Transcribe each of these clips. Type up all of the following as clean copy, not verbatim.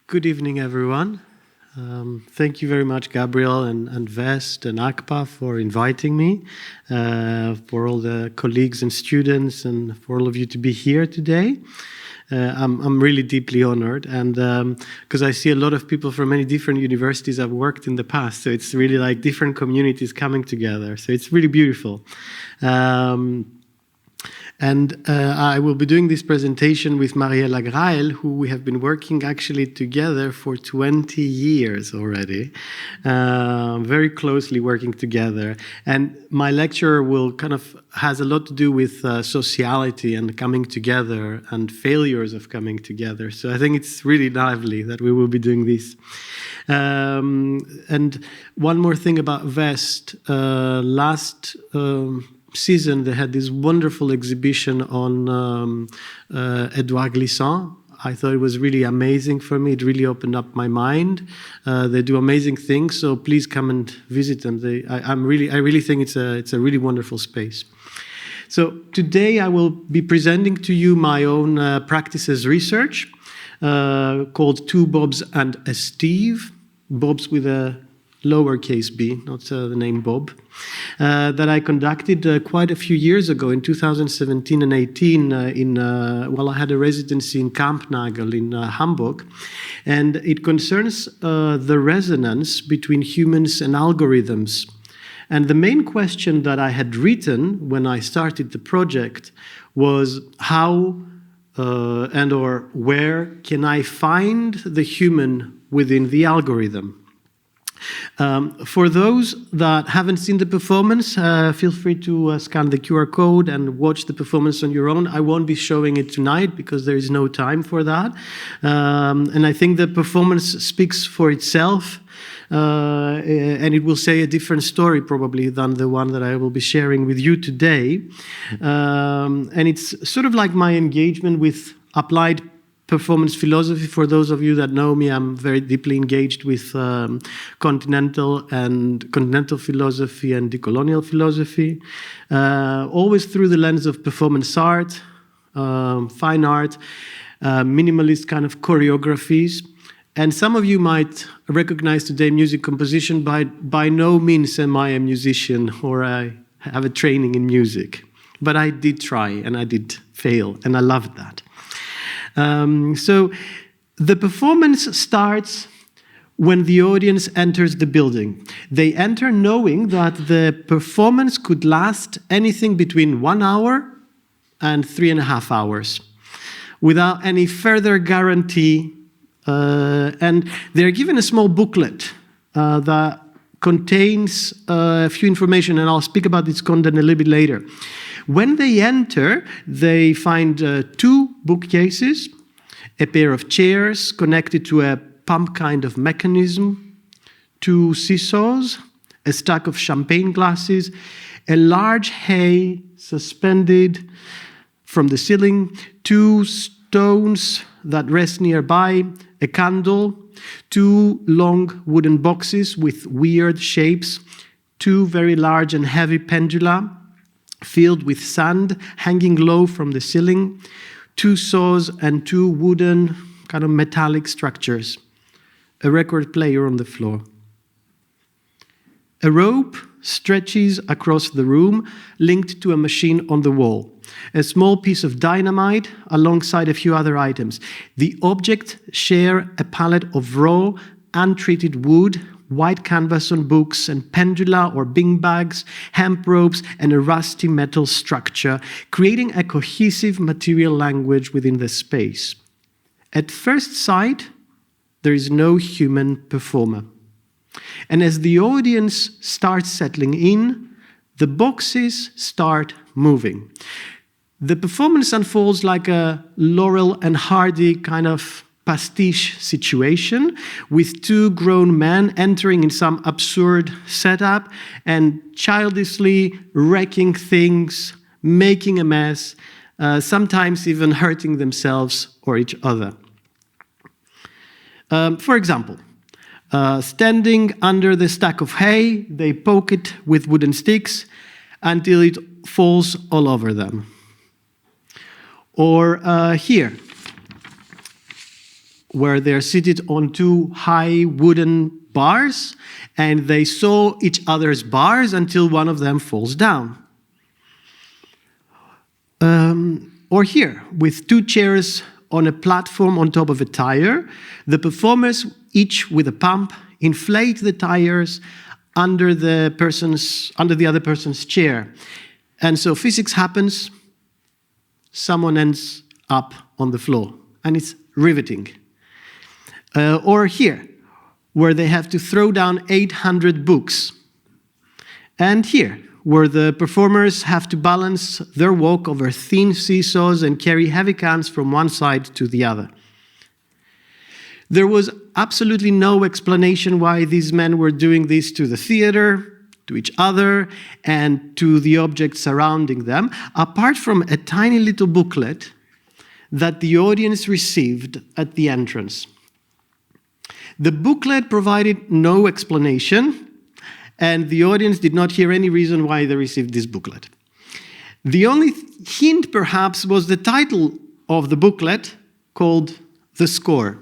Good evening, everyone. Thank you very much, Gabriel and Vest and Akpa for inviting me, for all the colleagues and students, and for all of you to be here today. I'm really deeply honored, and because I see a lot of people from many different universities I've worked in the past, so it's really like different communities coming together. So it's really beautiful. I will be doing this presentation with Mariella Greil, who we have been working actually together for 20 years already, very closely working together. And my lecture has a lot to do with sociality and coming together and failures of coming together. So I think it's really lively that we will be doing this. And one more thing about Vest, last season they had this wonderful exhibition on Edouard Glissant. I thought it was really amazing for me. It really opened up my mind. They do amazing things, so please come and visit them. I really think it's a really wonderful space. So today I will be presenting to you my own practices research called Two Bobs and a Steve. Bobs with a lowercase b, not the name Bob, that I conducted quite a few years ago in 2017 and 18 I had a residency in Kampnagel in Hamburg, and it concerns the resonance between humans and algorithms. And the main question that I had written when I started the project was how and or where can I find the human within the algorithm? For those that haven't seen the performance, feel free to scan the QR code and watch the performance on your own. I won't be showing it tonight because there is no time for that. And I think the performance speaks for itself, and it will say a different story probably than the one that I will be sharing with you today. And it's sort of like my engagement with applied performance philosophy. For those of you that know me, I'm very deeply engaged with continental philosophy and decolonial philosophy, always through the lens of performance art, fine art, minimalist kind of choreographies. And some of you might recognize today music composition. By no means am I a musician or I have a training in music, but I did try and I did fail, and I loved that. So the performance starts when the audience enters the building. They enter knowing that the performance could last anything between 1 hour and 3.5 hours without any further guarantee. And they're given a small booklet that contains a few information, and I'll speak about this content a little bit later. When they enter, they find 2 bookcases, a pair of chairs connected to a pump kind of mechanism, 2 seesaws, a stack of champagne glasses, a large hay suspended from the ceiling, 2 stones that rest nearby, a candle, 2 long wooden boxes with weird shapes, 2 very large and heavy pendula, filled with sand hanging low from the ceiling, 2 saws and 2 wooden kind of metallic structures, a record player on the floor. A rope stretches across the room, linked to a machine on the wall. A small piece of dynamite alongside a few other items. The objects share a palette of raw, untreated wood, white canvas on books, and pendula or bing bags, hemp ropes, and a rusty metal structure, creating a cohesive material language within the space. At first sight, there is no human performer. And as the audience starts settling in, the boxes start moving. The performance unfolds like a Laurel and Hardy kind of pastiche situation, with 2 grown men entering in some absurd setup and childishly wrecking things, making a mess, sometimes even hurting themselves or each other. For example, standing under the stack of hay, they poke it with wooden sticks until it falls all over them. Or here, where they're seated on two high wooden bars, and they saw each other's bars until one of them falls down. Or here, with two chairs on a platform on top of a tire, the performers, each with a pump, inflate the tires under the other person's chair. And so physics happens, someone ends up on the floor, and it's riveting. Or here, where they have to throw down 800 books. And here, where the performers have to balance their walk over thin seesaws and carry heavy cans from one side to the other. There was absolutely no explanation why these men were doing this to the theater, to each other, and to the objects surrounding them, apart from a tiny little booklet that the audience received at the entrance. The booklet provided no explanation, and the audience did not hear any reason why they received this booklet. The only hint, perhaps, was the title of the booklet, called The Score,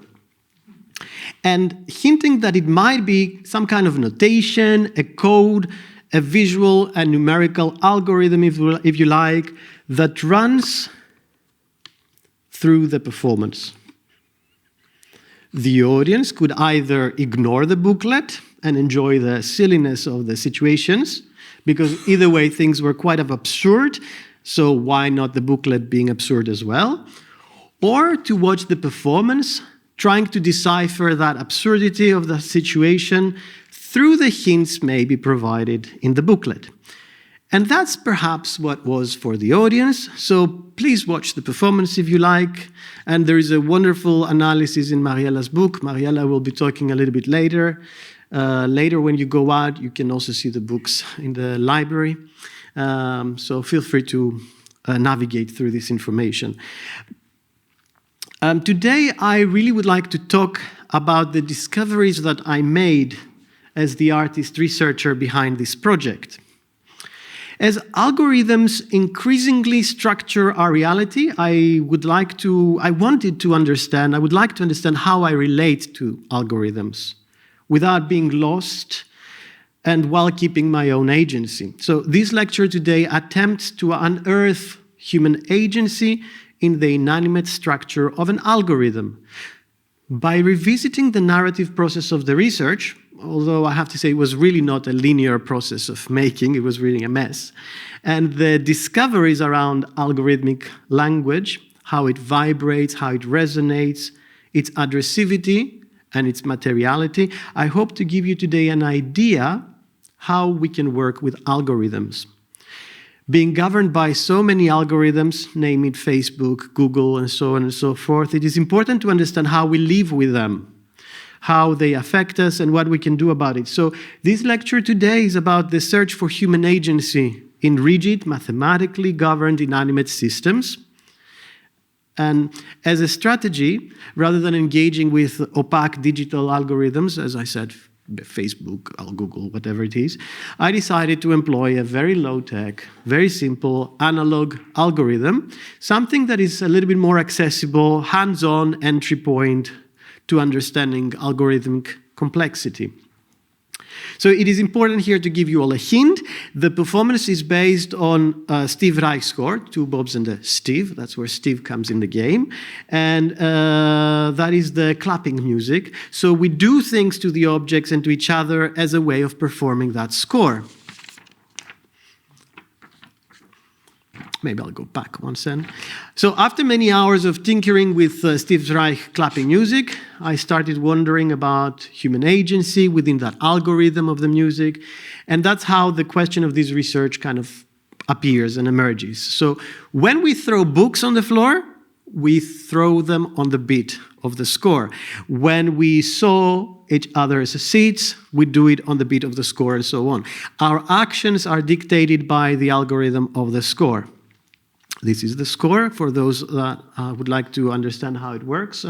and hinting that it might be some kind of notation, a code, a visual and numerical algorithm, if you like, that runs through the performance. The audience could either ignore the booklet and enjoy the silliness of the situations, because either way things were quite absurd, so why not the booklet being absurd as well? Or to watch the performance, trying to decipher that absurdity of the situation through the hints maybe provided in the booklet. And that's perhaps what was for the audience, so please watch the performance if you like. And there is a wonderful analysis in Mariella's book. Mariella will be talking a little bit later. Later when you go out, you can also see the books in the library. So feel free to navigate through this information. Today, I really would like to talk about the discoveries that I made as the artist researcher behind this project. As algorithms increasingly structure our reality, I would like to understand how I relate to algorithms without being lost and while keeping my own agency. So this lecture today attempts to unearth human agency in the inanimate structure of an algorithm. By revisiting the narrative process of the research, although I have to say it was really not a linear process of making, it was really a mess, and the discoveries around algorithmic language, how it vibrates, how it resonates, its addressivity and its materiality, I hope to give you today an idea how we can work with algorithms. Being governed by so many algorithms, name it Facebook, Google, and so on and so forth, it is important to understand how we live with them, how they affect us, and what we can do about it. So this lecture today is about the search for human agency in rigid, mathematically governed inanimate systems. And as a strategy, rather than engaging with opaque digital algorithms, as I said, Facebook, Google, whatever it is, I decided to employ a very low-tech, very simple analog algorithm, something that is a little bit more accessible, hands-on entry point to understanding algorithmic complexity. So it is important here to give you all a hint. The performance is based on Steve Reich's score, Two Bobs and a Steve. That's where Steve comes in the game. And that is the clapping music. So we do things to the objects and to each other as a way of performing that score. Maybe I'll go back one second. So after many hours of tinkering with Steve Reich clapping music, I started wondering about human agency within that algorithm of the music. And that's how the question of this research kind of appears and emerges. So when we throw books on the floor, we throw them on the beat of the score. When we saw each other's seats, we do it on the beat of the score, and so on. Our actions are dictated by the algorithm of the score. This is the score for those that would like to understand how it works.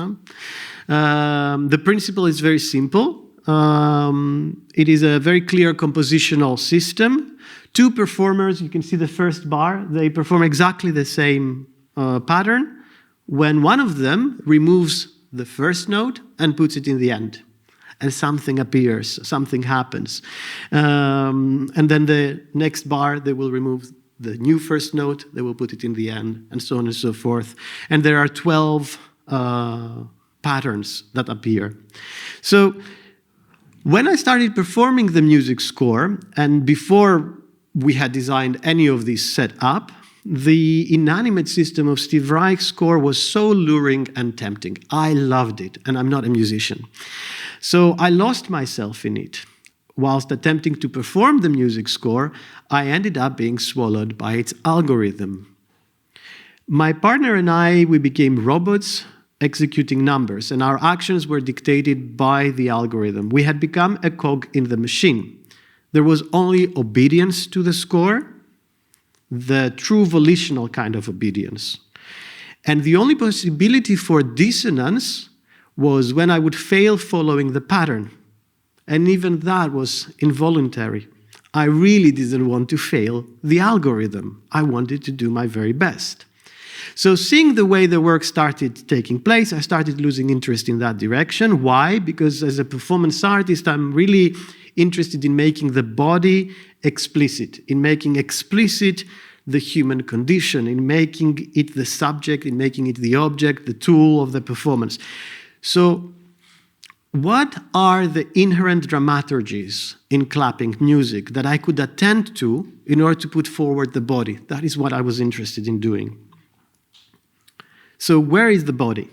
The principle is very simple. It is a very clear compositional system. Two performers, you can see the first bar, they perform exactly the same pattern. When one of them removes the first note and puts it in the end. And something appears, something happens. And then the next bar, they will remove the new first note, they will put it in the end, and so on and so forth. And there are 12 patterns that appear. So when I started performing the music score, and before we had designed any of this set up, the Inanimate system of Steve Reich's score was so luring and tempting. I loved it, and I'm not a musician. So I lost myself in it. Whilst attempting to perform the music score, I ended up being swallowed by its algorithm. My partner and I, we became robots executing numbers, and our actions were dictated by the algorithm. We had become a cog in the machine. There was only obedience to the score, the true volitional kind of obedience. And the only possibility for dissonance was when I would fail following the pattern. And even that was involuntary. I really didn't want to fail the algorithm. I wanted to do my very best. So seeing the way the work started taking place, I started losing interest in that direction. Why? Because as a performance artist, I'm really interested in making the body explicit, in making explicit the human condition, in making it the subject, in making it the object, the tool of the performance. So what are the inherent dramaturgies in clapping music that I could attend to in order to put forward the body? That is what I was interested in doing. So where is the body?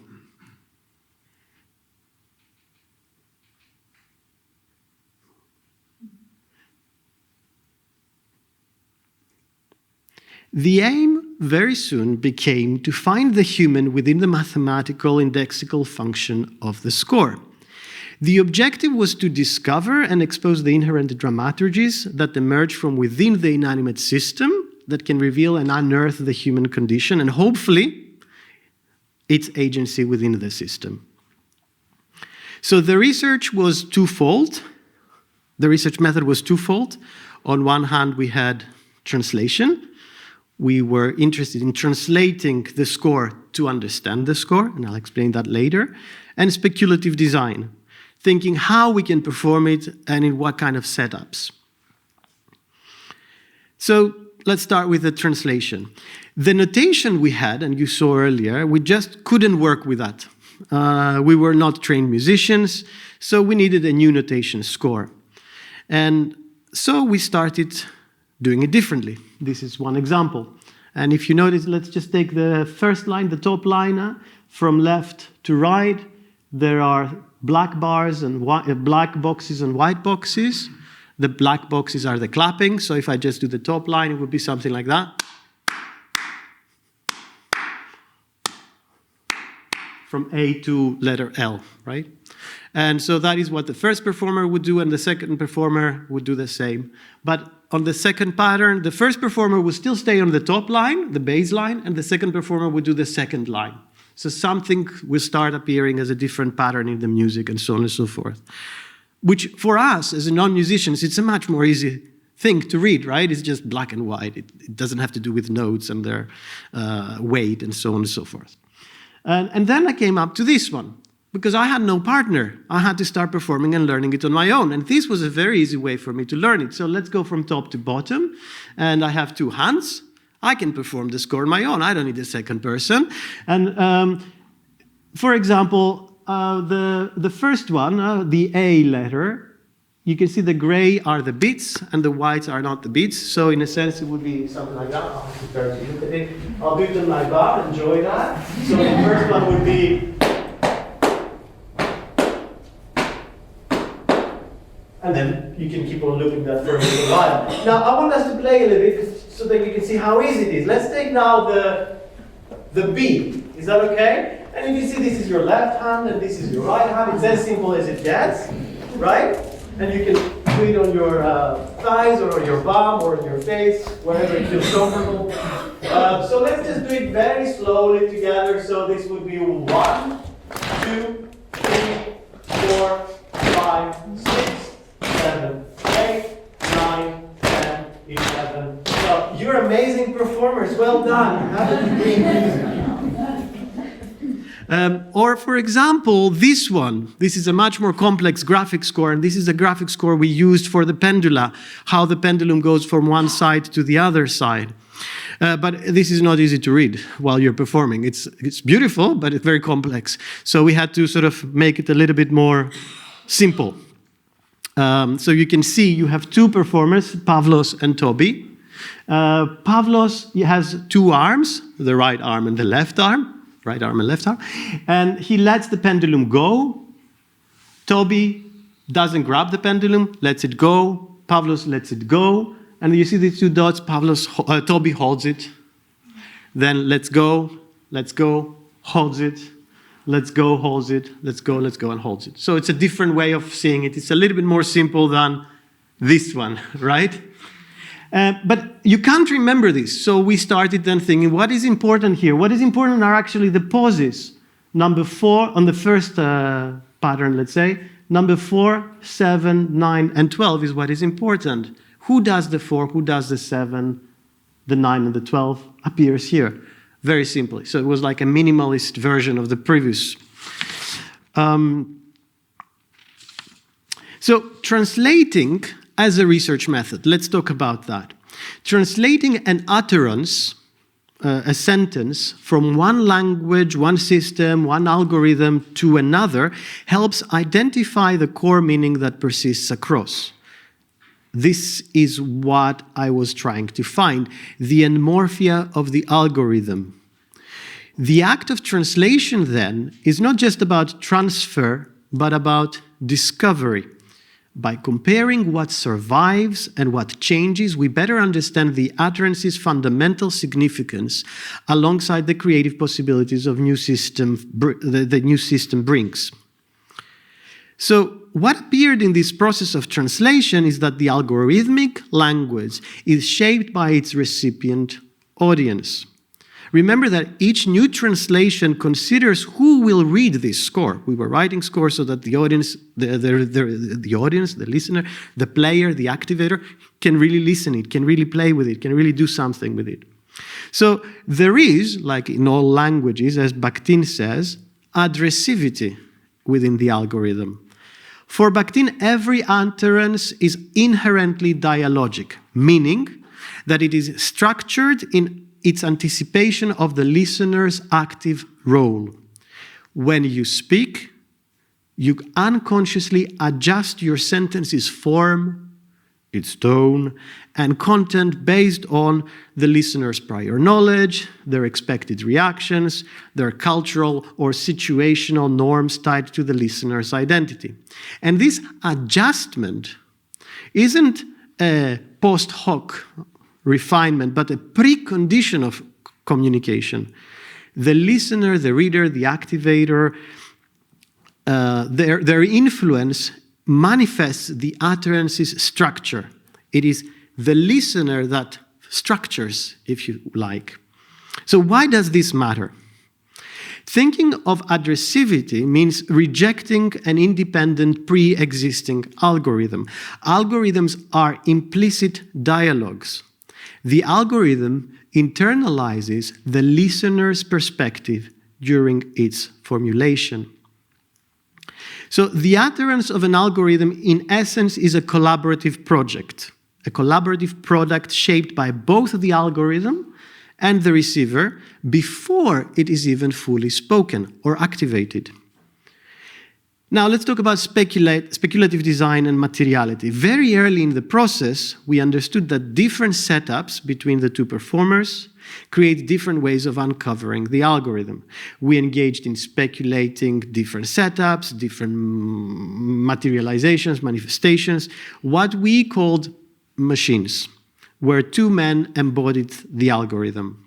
The aim very soon became to find the human within the mathematical indexical function of the score. The objective was to discover and expose the inherent dramaturgies that emerge from within the inanimate system that can reveal and unearth the human condition and hopefully its agency within the system. So the research was twofold. The research method was twofold. On one hand, we had translation. We were interested in translating the score to understand the score, and I'll explain that later, and speculative design, thinking how we can perform it and in what kind of setups. So let's start with the translation. The notation we had, and you saw earlier, we just couldn't work with that. We were not trained musicians, so we needed a new notation score. And so we started doing it differently. This is one example. And if you notice, let's just take the first line, the top line, from left to right. There are black bars and black boxes and white boxes. The black boxes are the clapping. So if I just do the top line, it would be something like that. From A to letter L, right? And so that is what the first performer would do, and the second performer would do the same. But on the second pattern, the first performer would still stay on the top line, the bass line, and the second performer would do the second line. So something will start appearing as a different pattern in the music, and so on and so forth. Which, for us, as non-musicians, it's a much more easy thing to read, right? It's just black and white. It doesn't have to do with notes and their weight, and so on and so forth. And then I came up to this one, because I had no partner. I had to start performing and learning it on my own. And this was a very easy way for me to learn it. So let's go from top to bottom. And I have two hands. I can perform the score on my own. I don't need a second person. And for example, the first one, the A letter, you can see the gray are the beats and the whites are not the beats. So in a sense, it would be something like that. I'll prepare to look at it. I'll do it on my bar, enjoy that. So the first one would be, and then you can keep on looking at that for a little while. Now I want us to play a little bit so that you can see how easy it is. Let's take now the B. Is that okay? And you can see this is your left hand and this is your right hand. It's as simple as it gets, right? And you can do it on your thighs or on your bum or on your face, wherever it feels comfortable. So let's just do it very slowly together. So this would be 1, 2, 3, 4, 5, 6, 7, 8, 9, 10, 11. So you're amazing performers. Well done. You have a degree in music. Or, for example, this one. This is a much more complex graphic score, and this is a graphic score we used for the pendula, how the pendulum goes from one side to the other side. But this is not easy to read while you're performing. It's beautiful, but it's very complex. So we had to sort of make it a little bit more simple. So you can see you have two performers, Pavlos and Toby. Pavlos has two arms, the right arm and the left arm. Right arm and left arm, and he lets the pendulum go. Toby doesn't grab the pendulum, lets it go. Pavlos lets it go, and you see these two dots. Toby holds it, then lets go, holds it, lets go, holds it, lets go, and holds it. So it's a different way of seeing it. It's a little bit more simple than this one, right? But you can't remember this, so we started then thinking, what is important here? What is important are actually the pauses. Number 4 on the first pattern, let's say. Number 4, 7, 9, and 12 is what is important. Who does the 4, who does the 7, the 9, and the 12 appears here, very simply. So it was like a minimalist version of the previous. So translating as a research method. Let's talk about that. Translating an utterance, a sentence, from one language, one system, one algorithm to another helps identify the core meaning that persists across. This is what I was trying to find, the enmorphia of the algorithm. The act of translation, then, is not just about transfer, but about discovery. By comparing what survives and what changes, we better understand the utterance's fundamental significance alongside the creative possibilities of the new system brings. So what appeared in this process of translation is that the algorithmic language is shaped by its recipient audience. Remember that each new translation considers who will read this score. We were writing scores so that the audience, the audience, the listener, the player, the activator can really listen it, can really play with it, can really do something with it. So there is, like in all languages, as Bakhtin says, addressivity within the algorithm. For Bakhtin, every utterance is inherently dialogic, meaning that it is structured in its anticipation of the listener's active role. When you speak, you unconsciously adjust your sentence's form, its tone, and content based on the listener's prior knowledge, their expected reactions, their cultural or situational norms tied to the listener's identity. And this adjustment isn't a post hoc refinement, but a precondition of communication. The listener, the reader, the activator, their influence manifests the utterance's structure. It is the listener that structures, if you like. So why does this matter? Thinking of addressivity means rejecting an independent pre-existing algorithm. Algorithms are implicit dialogues. The algorithm internalizes the listener's perspective during its formulation. So the utterance of an algorithm, in essence, is a collaborative project, a collaborative product shaped by both the algorithm and the receiver before it is even fully spoken or activated. Now let's talk about speculative design and materiality. Very early in the process, we understood that different setups between the two performers create different ways of uncovering the algorithm. We engaged in speculating different setups, different materializations, manifestations, what we called machines, where two men embodied the algorithm.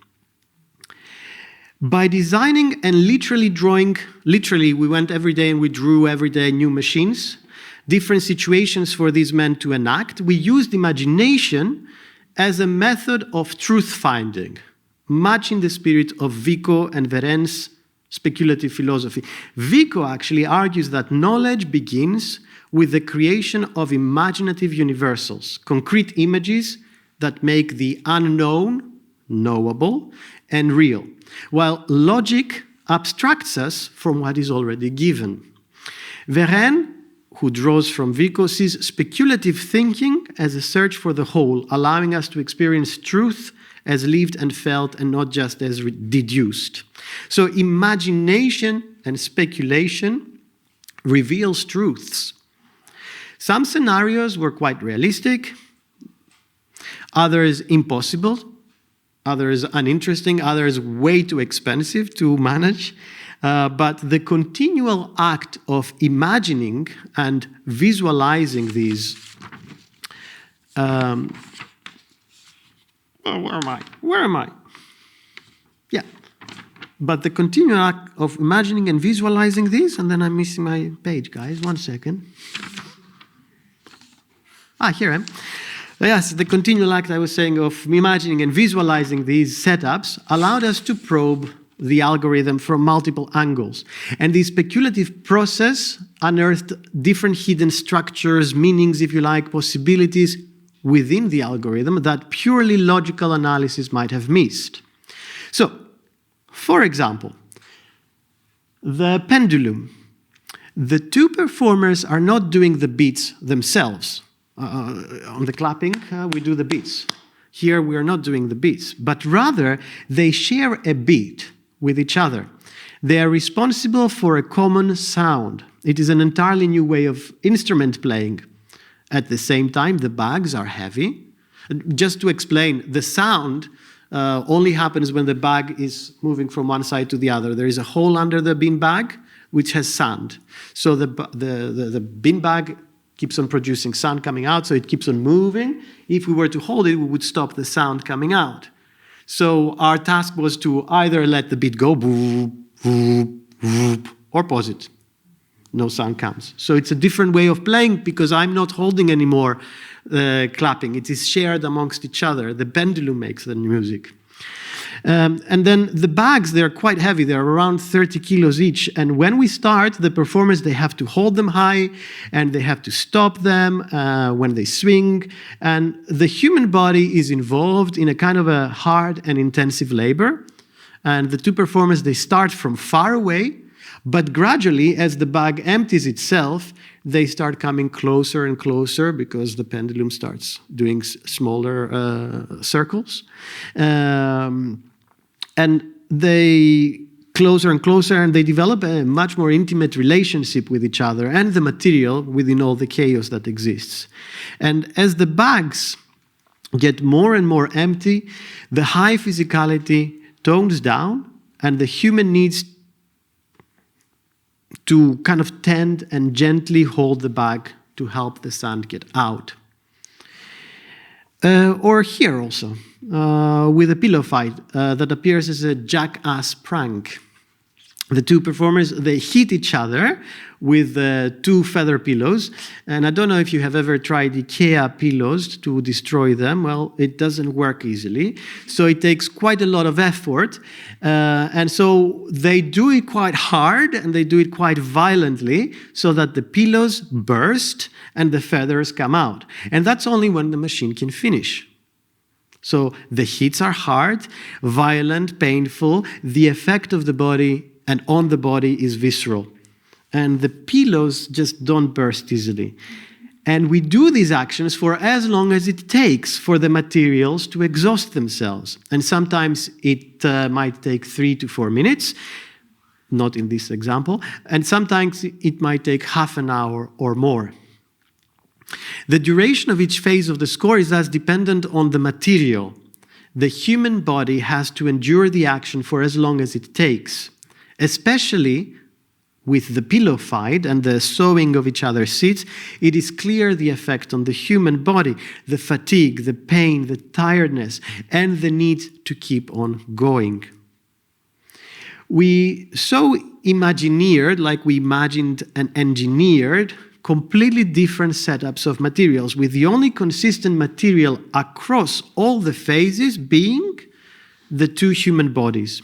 By designing and literally drawing, we went every day and we drew every day new machines, different situations for these men to enact. We used imagination as a method of truth-finding, much in the spirit of Vico and Veren's speculative philosophy. Vico actually argues that knowledge begins with the creation of imaginative universals, concrete images that make the unknown knowable and real, while logic abstracts us from what is already given. Verlaine, who draws from Vico, sees speculative thinking as a search for the whole, allowing us to experience truth as lived and felt and not just as deduced. So imagination and speculation reveals truths. Some scenarios were quite realistic, others impossible, others uninteresting, others way too expensive to manage. But the continual act of imagining and visualizing these... where am I? Yeah. But the continual act of imagining and visualizing these, and then I'm missing my page, guys. 1 second. Here I am. Yes, the continual act I was saying of imagining and visualizing these setups allowed us to probe the algorithm from multiple angles. And this speculative process unearthed different hidden structures, meanings, if you like, possibilities within the algorithm that purely logical analysis might have missed. So, for example, the pendulum. The two performers are not doing the beats themselves. On the clapping, we do the beats. Here we are not doing the beats, but rather they share a beat with each other. They are responsible for a common sound. It is an entirely new way of instrument playing. At the same time, the bags are heavy. Just to explain, the sound only happens when the bag is moving from one side to the other. There is a hole under the bean bag which has sand. So the bean bag keeps on producing sound coming out, so it keeps on moving. If we were to hold it, we would stop the sound coming out. So our task was to either let the beat go, boop, boop, boop, or pause it. No sound comes. So it's a different way of playing because I'm not holding anymore clapping. It is shared amongst each other. The pendulum makes the music. And then the bags, they're quite heavy. They're around 30 kilos each. And when we start, the performers, they have to hold them high and they have to stop them when they swing. And the human body is involved in a kind of a hard and intensive labor. And the two performers, they start from far away, but gradually, as the bag empties itself, they start coming closer and closer because the pendulum starts doing smaller circles. And they closer and closer, and they develop a much more intimate relationship with each other and the material within all the chaos that exists. And as the bags get more and more empty, the high physicality tones down, and the human needs to kind of tend and gently hold the bag to help the sand get out. Or here also, with a pillow fight that appears as a jackass prank. The two performers, they hit each other with two feather pillows. And I don't know if you have ever tried IKEA pillows to destroy them. Well, it doesn't work easily. So it takes quite a lot of effort. And so they do it quite hard and they do it quite violently so that the pillows burst and the feathers come out. And that's only when the machine can finish. So the hits are hard, violent, painful. The effect of the body and on the body is visceral. And the pillows just don't burst easily. And we do these actions for as long as it takes for the materials to exhaust themselves. And sometimes it might take 3 to 4 minutes, not in this example, and sometimes it might take half an hour or more. The duration of each phase of the score is thus dependent on the material. The human body has to endure the action for as long as it takes. Especially with the pillow fight and the sewing of each other's seats, it is clear the effect on the human body, the fatigue, the pain, the tiredness, and the need to keep on going. We so imagineered, like we imagined and engineered, completely different setups of materials, with the only consistent material across all the phases being the two human bodies.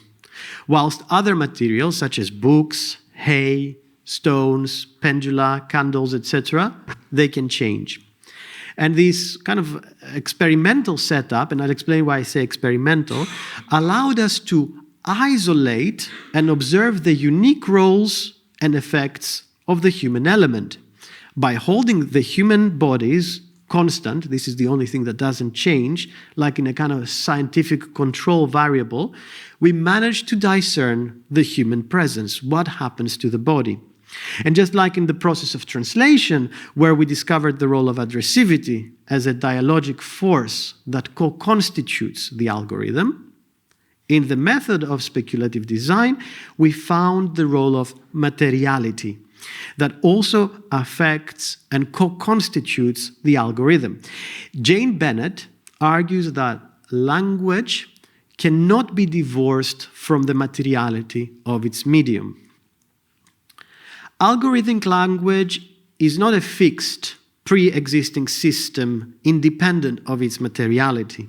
Whilst other materials, such as books, hay, stones, pendula, candles, etc., they can change. And this kind of experimental setup, and I'll explain why I say experimental, allowed us to isolate and observe the unique roles and effects of the human element. By holding the human bodies constant, this is the only thing that doesn't change, like in a kind of scientific control variable, we manage to discern the human presence, what happens to the body. And just like in the process of translation, where we discovered the role of addressivity as a dialogic force that co-constitutes the algorithm, in the method of speculative design, we found the role of materiality that also affects and co-constitutes the algorithm. Jane Bennett argues that language cannot be divorced from the materiality of its medium. Algorithmic language is not a fixed, pre-existing system independent of its materiality.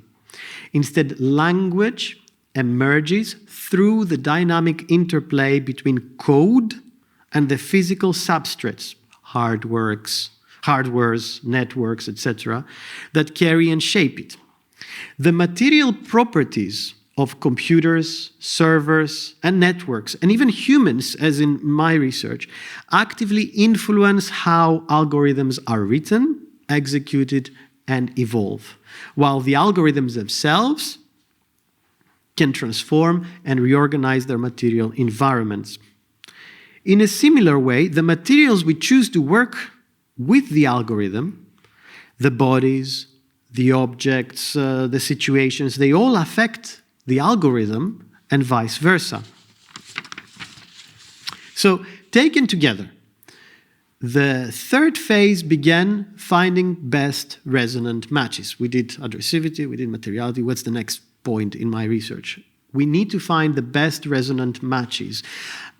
Instead, language emerges through the dynamic interplay between code and the physical substrates, hardwares, networks, etc., that carry and shape it. The material properties of computers, servers, and networks, and even humans, as in my research, actively influence how algorithms are written, executed, and evolve, while the algorithms themselves can transform and reorganize their material environments. In a similar way, the materials we choose to work with the algorithm, the bodies, the objects, the situations, they all affect the algorithm and vice versa. So, taken together, the third phase began finding best resonant matches. We did addressivity, we did materiality. What's the next point in my research? We need to find the best resonant matches.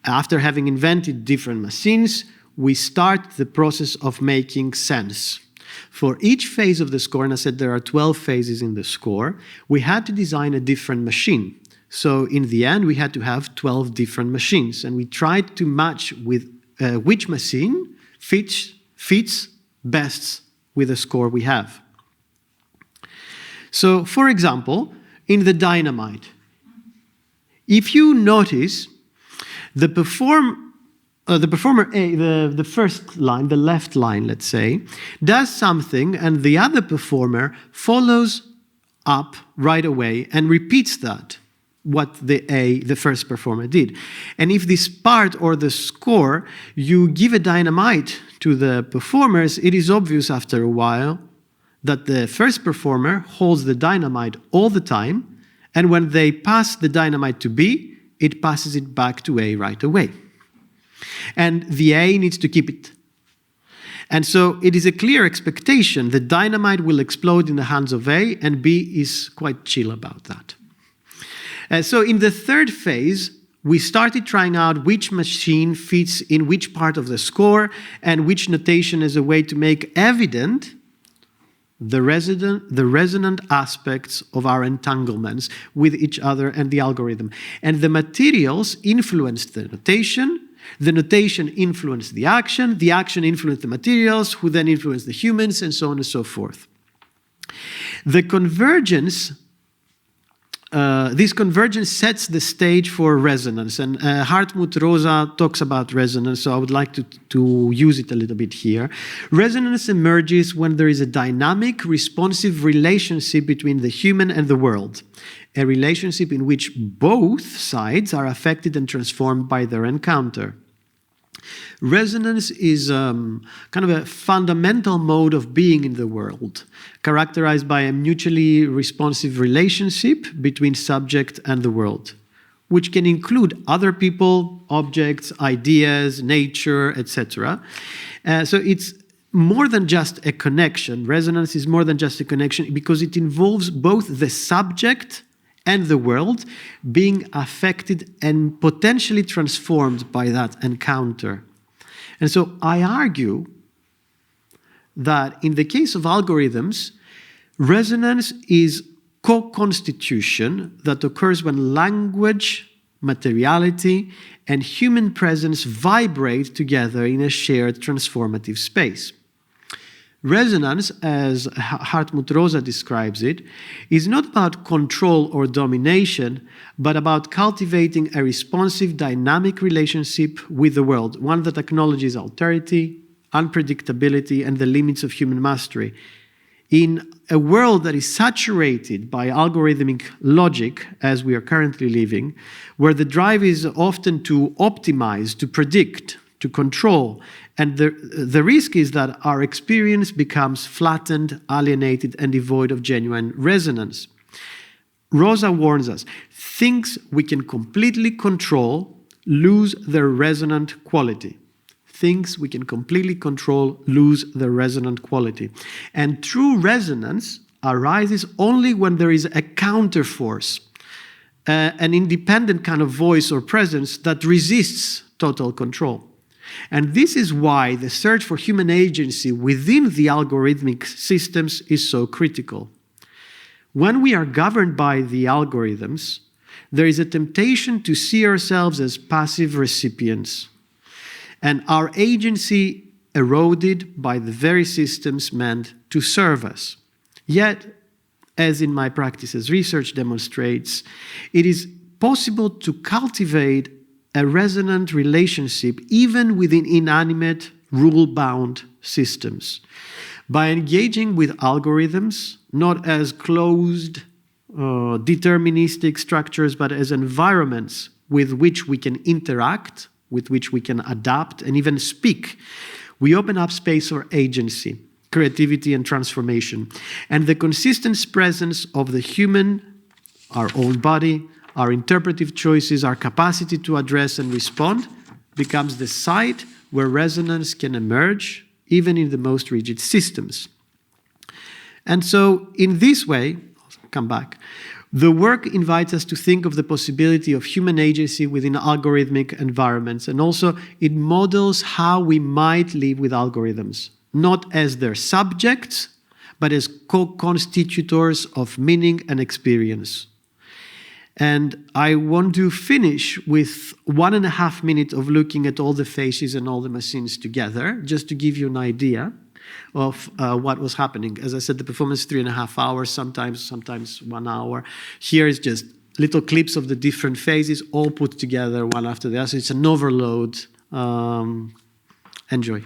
After having invented different machines, we start the process of making sense. For each phase of the score, and I said there are 12 phases in the score, we had to design a different machine. So in the end, we had to have 12 different machines, and we tried to match with which machine fits best with the score we have. So, for example, in the Dynamite, if you notice, the performer A, the first line, the left line, let's say, does something, and the other performer follows up right away and repeats that, what the first performer did. And if this part or the score, you give a dynamite to the performers, it is obvious after a while that the first performer holds the dynamite all the time, and when they pass the dynamite to B, it passes it back to A right away. And the A needs to keep it. And so it is a clear expectation that dynamite will explode in the hands of A, and B is quite chill about that. So in the third phase, we started trying out which machine fits in which part of the score and which notation is a way to make evident the resonant aspects of our entanglements with each other and the algorithm. And the materials influenced the notation influenced the action influenced the materials, who then influenced the humans, and so on and so forth. The convergence, this convergence sets the stage for resonance, and Hartmut Rosa talks about resonance, so I would like to use it a little bit here. Resonance emerges when there is a dynamic, responsive relationship between the human and the world, a relationship in which both sides are affected and transformed by their encounter. Resonance is kind of a fundamental mode of being in the world, characterized by a mutually responsive relationship between subject and the world, which can include other people, objects, ideas, nature, etc. So it's more than just a connection. Resonance is more than just a connection because it involves both the subject and the world being affected and potentially transformed by that encounter. And so I argue that in the case of algorithms, resonance is co-constitution that occurs when language, materiality, and human presence vibrate together in a shared transformative space. Resonance, as Hartmut Rosa describes it, is not about control or domination, but about cultivating a responsive, dynamic relationship with the world, one that acknowledges alterity, unpredictability, and the limits of human mastery. In a world that is saturated by algorithmic logic, as we are currently living, where the drive is often to optimize, to predict, to control, and the risk is that our experience becomes flattened, alienated, and devoid of genuine resonance. Rosa warns us, things we can completely control lose their resonant quality. Things we can completely control lose their resonant quality. And true resonance arises only when there is a counterforce, an independent kind of voice or presence that resists total control. And this is why the search for human agency within the algorithmic systems is so critical. When we are governed by the algorithms, there is a temptation to see ourselves as passive recipients, and our agency eroded by the very systems meant to serve us. Yet, as in my practices research demonstrates, it is possible to cultivate a resonant relationship even within inanimate, rule-bound systems. By engaging with algorithms, not as closed, deterministic structures, but as environments with which we can interact, with which we can adapt and even speak, we open up space for agency, creativity, and transformation. And the consistent presence of the human, our own body, our interpretive choices, our capacity to address and respond becomes the site where resonance can emerge, even in the most rigid systems. And so, in this way, I'll come back, the work invites us to think of the possibility of human agency within algorithmic environments, and also it models how we might live with algorithms, not as their subjects, but as co-constitutors of meaning and experience. And I want to finish with 1.5 minutes of looking at all the faces and all the machines together, just to give you an idea of what was happening. As I said, the performance 3.5 hours, sometimes 1 hour. Here is just little clips of the different phases, all put together one after the other. So it's an overload. Enjoy.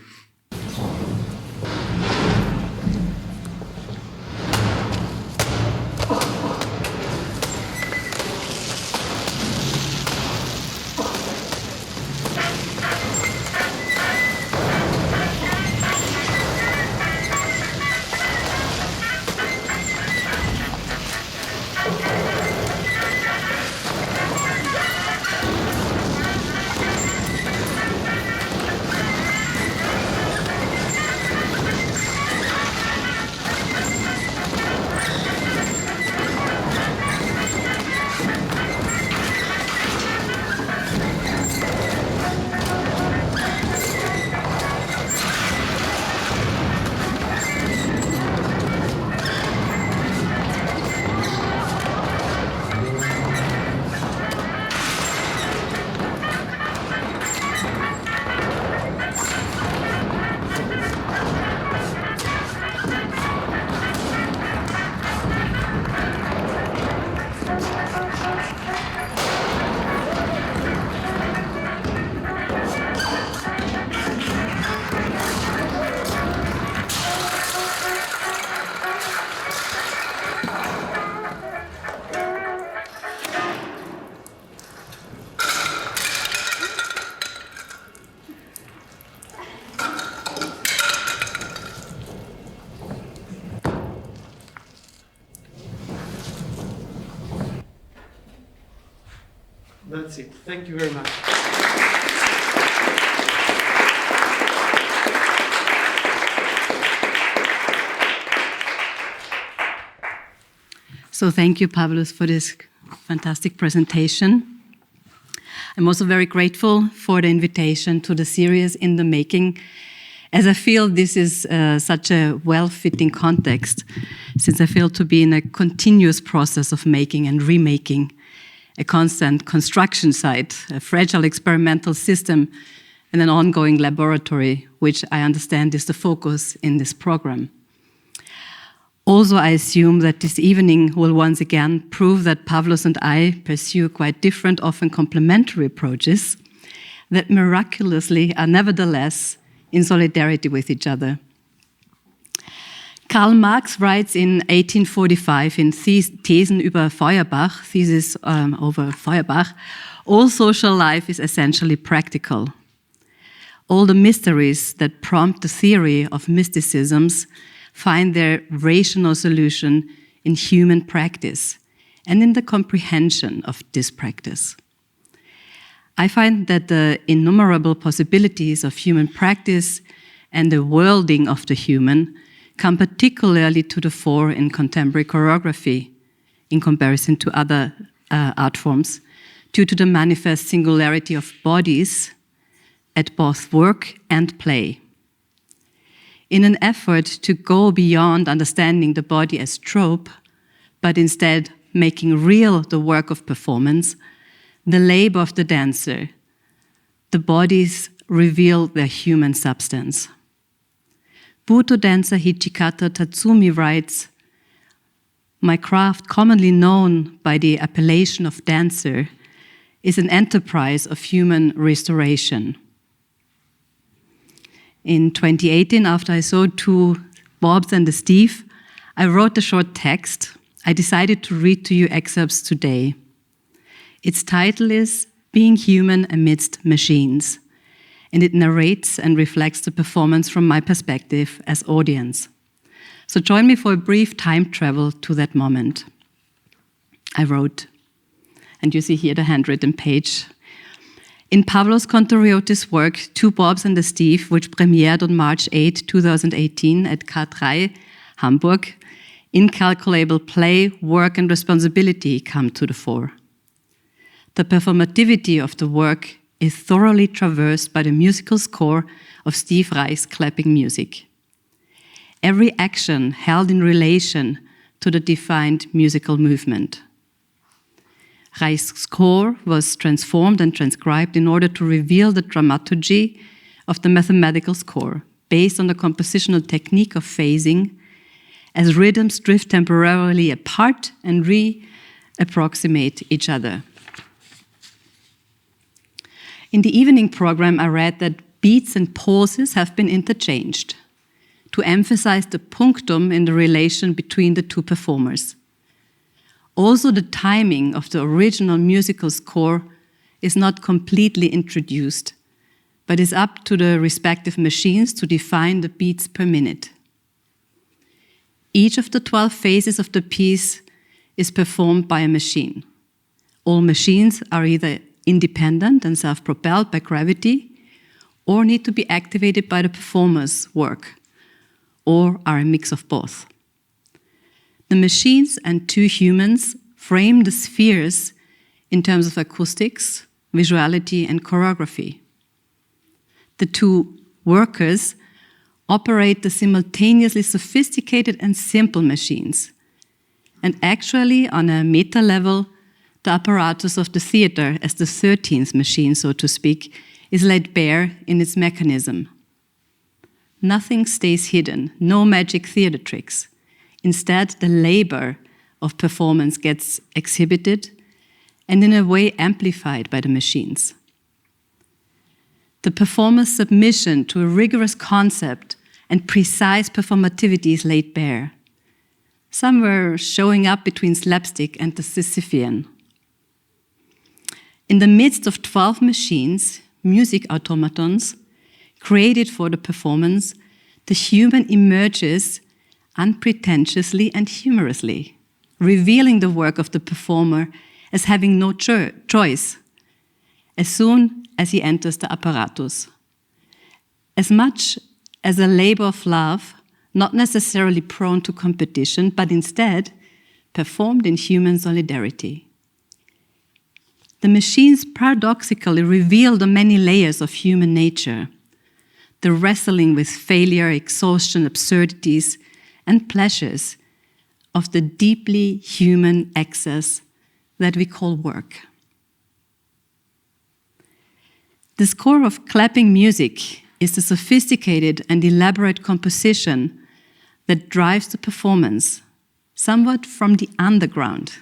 That's it. Thank you very much. So thank you, Pavlos, for this fantastic presentation. I'm also very grateful for the invitation to the series In the Making, as I feel this is such a well-fitting context, since I feel to be in a continuous process of making and remaking, a constant construction site, a fragile experimental system and an ongoing laboratory, which I understand is the focus in this program. Also, I assume that this evening will once again prove that Pavlos and I pursue quite different, often complementary approaches that miraculously are nevertheless in solidarity with each other. Karl Marx writes in 1845 in Thesen über Feuerbach, Thesis over Feuerbach, all social life is essentially practical. All the mysteries that prompt the theory of mysticisms find their rational solution in human practice and in the comprehension of this practice. I find that the innumerable possibilities of human practice and the worlding of the human come particularly to the fore in contemporary choreography in comparison to other art forms due to the manifest singularity of bodies at both work and play. In an effort to go beyond understanding the body as trope, but instead making real the work of performance, the labor of the dancer, the bodies reveal their human substance. Buto dancer Hichikata Tatsumi writes, "My craft, commonly known by the appellation of dancer, is an enterprise of human restoration." In 2018, after I saw two Bobs and a Steve, I wrote a short text. I decided to read to you excerpts today. Its title is Being Human Amidst Machines, and it narrates and reflects the performance from my perspective as audience. So join me for a brief time travel to that moment. I wrote, and you see here the handwritten page. In Pavlos Kountouriotis' work, Two Bobs and a Steve, which premiered on March 8, 2018 at K3, Hamburg, incalculable play, work, and responsibility come to the fore. The performativity of the work is thoroughly traversed by the musical score of Steve Reich's clapping music. Every action held in relation to the defined musical movement. Reich's score was transformed and transcribed in order to reveal the dramaturgy of the mathematical score, based on the compositional technique of phasing, as rhythms drift temporarily apart and re-approximate each other. In the evening program, I read that beats and pauses have been interchanged to emphasize the punctum in the relation between the two performers. Also, the timing of the original musical score is not completely introduced, but is up to the respective machines to define the beats per minute. Each of the 12 phases of the piece is performed by a machine. All machines are either independent and self-propelled by gravity, or need to be activated by the performer's work, or are a mix of both. The machines and two humans frame the spheres in terms of acoustics, visuality, and choreography. The two workers operate the simultaneously sophisticated and simple machines, and actually, on a meta level, the apparatus of the theater, as the 13th machine, so to speak, is laid bare in its mechanism. Nothing stays hidden, no magic theater tricks. Instead, the labor of performance gets exhibited and in a way amplified by the machines. The performer's submission to a rigorous concept and precise performativity is laid bare. Some were showing up between slapstick and the Sisyphean. In the midst of 12 machines, music automatons, created for the performance, the human emerges unpretentiously and humorously, revealing the work of the performer as having no choice as soon as he enters the apparatus. As much as a labor of love, not necessarily prone to competition, but instead performed in human solidarity. The machines paradoxically reveal the many layers of human nature, the wrestling with failure, exhaustion, absurdities, and pleasures of the deeply human excess that we call work. The score of clapping music is the sophisticated and elaborate composition that drives the performance, somewhat from the underground.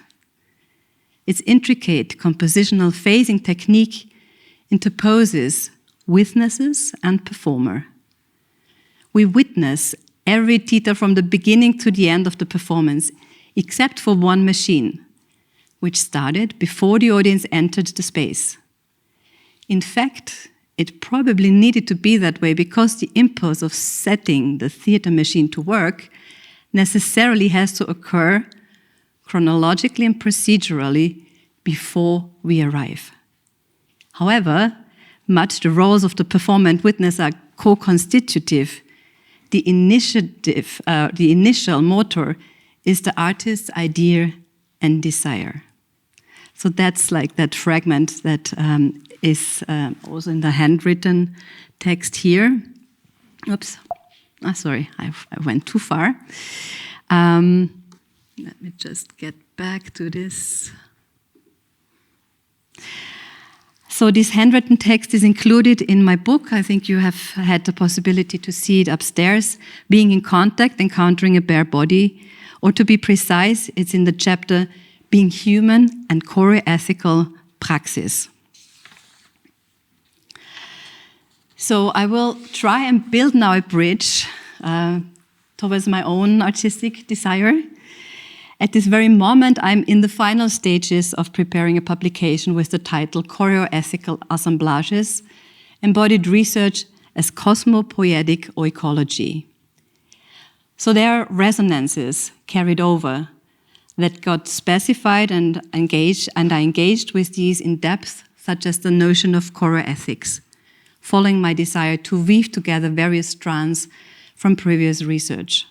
Its intricate compositional phasing technique interposes witnesses and performer. We witness every detail from the beginning to the end of the performance, except for one machine, which started before the audience entered the space. In fact, it probably needed to be that way because the impulse of setting the theater machine to work necessarily has to occur chronologically and procedurally before we arrive. However, much the roles of the performer and witness are co-constitutive. The initial motor is the artist's idea and desire. So that's like that fragment that is also in the handwritten text here. Oops, sorry, I went too far. Let me just get back to this. So this handwritten text is included in my book. I think you have had the possibility to see it upstairs, Being in Contact, Encountering a Bare Body. Or to be precise, it's in the chapter Being Human and Choreoethical Praxis. So I will try and build now a bridge towards my own artistic desire. At this very moment, I'm in the final stages of preparing a publication with the title Choreoethical Assemblages, Embodied Research as Cosmopoietic Oikology. So there are resonances carried over that got specified and engaged, and I engaged with these in depth, such as the notion of choreoethics, following my desire to weave together various strands from previous research.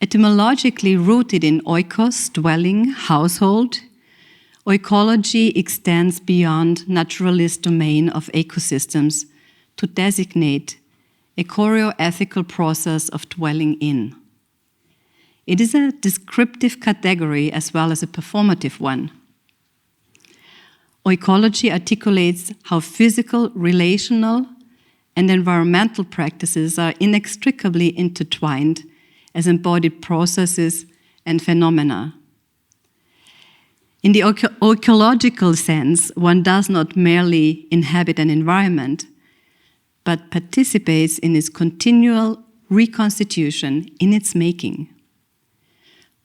Etymologically rooted in oikos, dwelling, household, oikology extends beyond naturalist domain of ecosystems to designate a choreoethical process of dwelling in. It is a descriptive category as well as a performative one. Oikology articulates how physical, relational, and environmental practices are inextricably intertwined as embodied processes and phenomena. In the oikological sense, one does not merely inhabit an environment, but participates in its continual reconstitution in its making.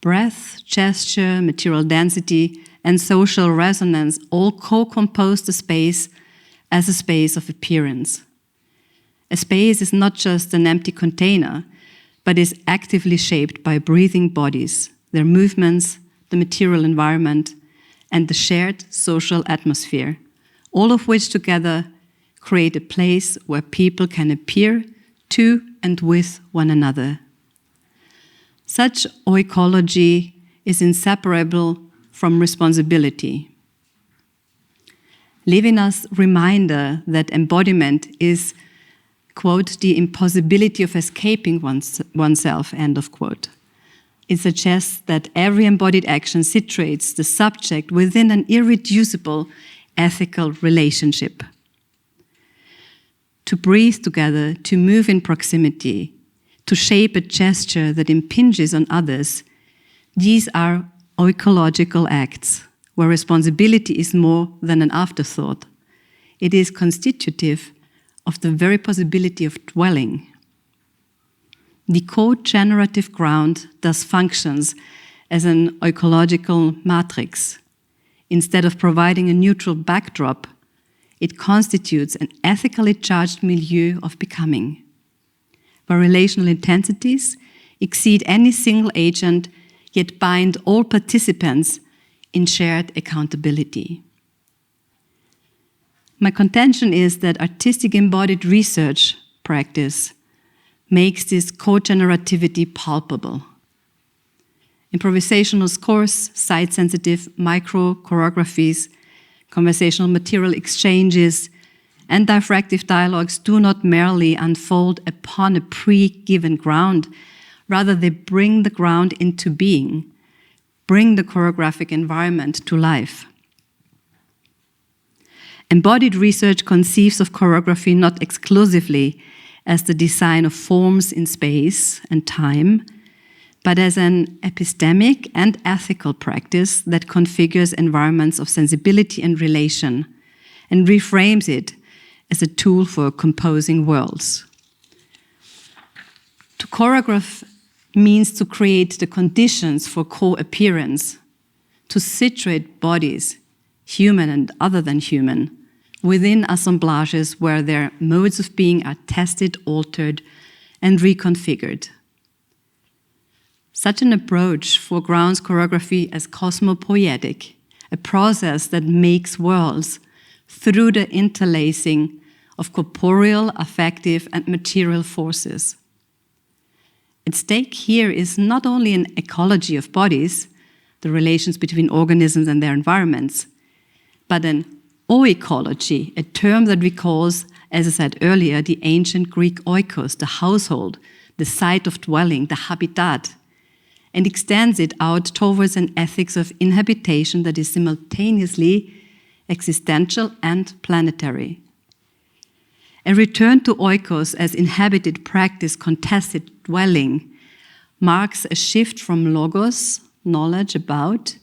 Breath, gesture, material density, and social resonance all co-compose the space as a space of appearance. A space is not just an empty container, but is actively shaped by breathing bodies, their movements, the material environment, and the shared social atmosphere, all of which together create a place where people can appear to and with one another. Such oikology is inseparable from responsibility. Levinas's reminder that embodiment is, quote, the impossibility of escaping oneself, end of quote. It suggests that every embodied action situates the subject within an irreducible ethical relationship. To breathe together, to move in proximity, to shape a gesture that impinges on others, these are oikological acts, where responsibility is more than an afterthought. It is constitutive of the very possibility of dwelling. The co-generative ground thus functions as an oikological matrix. Instead of providing a neutral backdrop, it constitutes an ethically charged milieu of becoming, where relational intensities exceed any single agent, yet bind all participants in shared accountability. My contention is that artistic embodied research practice makes this co-generativity palpable. Improvisational scores, site-sensitive micro-choreographies, conversational material exchanges, and diffractive dialogues do not merely unfold upon a pre-given ground, rather they bring the ground into being, bring the choreographic environment to life. Embodied research conceives of choreography not exclusively as the design of forms in space and time, but as an epistemic and ethical practice that configures environments of sensibility and relation, and reframes it as a tool for composing worlds. To choreograph means to create the conditions for co-appearance, to situate bodies, human and other than human, within assemblages where their modes of being are tested, altered, and reconfigured. Such an approach foregrounds choreography as cosmopoietic, a process that makes worlds through the interlacing of corporeal, affective, and material forces. At stake here is not only an ecology of bodies, the relations between organisms and their environments, but an oecology, a term that recalls, as I said earlier, the ancient Greek oikos, the household, the site of dwelling, the habitat, and extends it out towards an ethics of inhabitation that is simultaneously existential and planetary. A return to oikos as inhabited practice, contested dwelling, marks a shift from logos, knowledge about,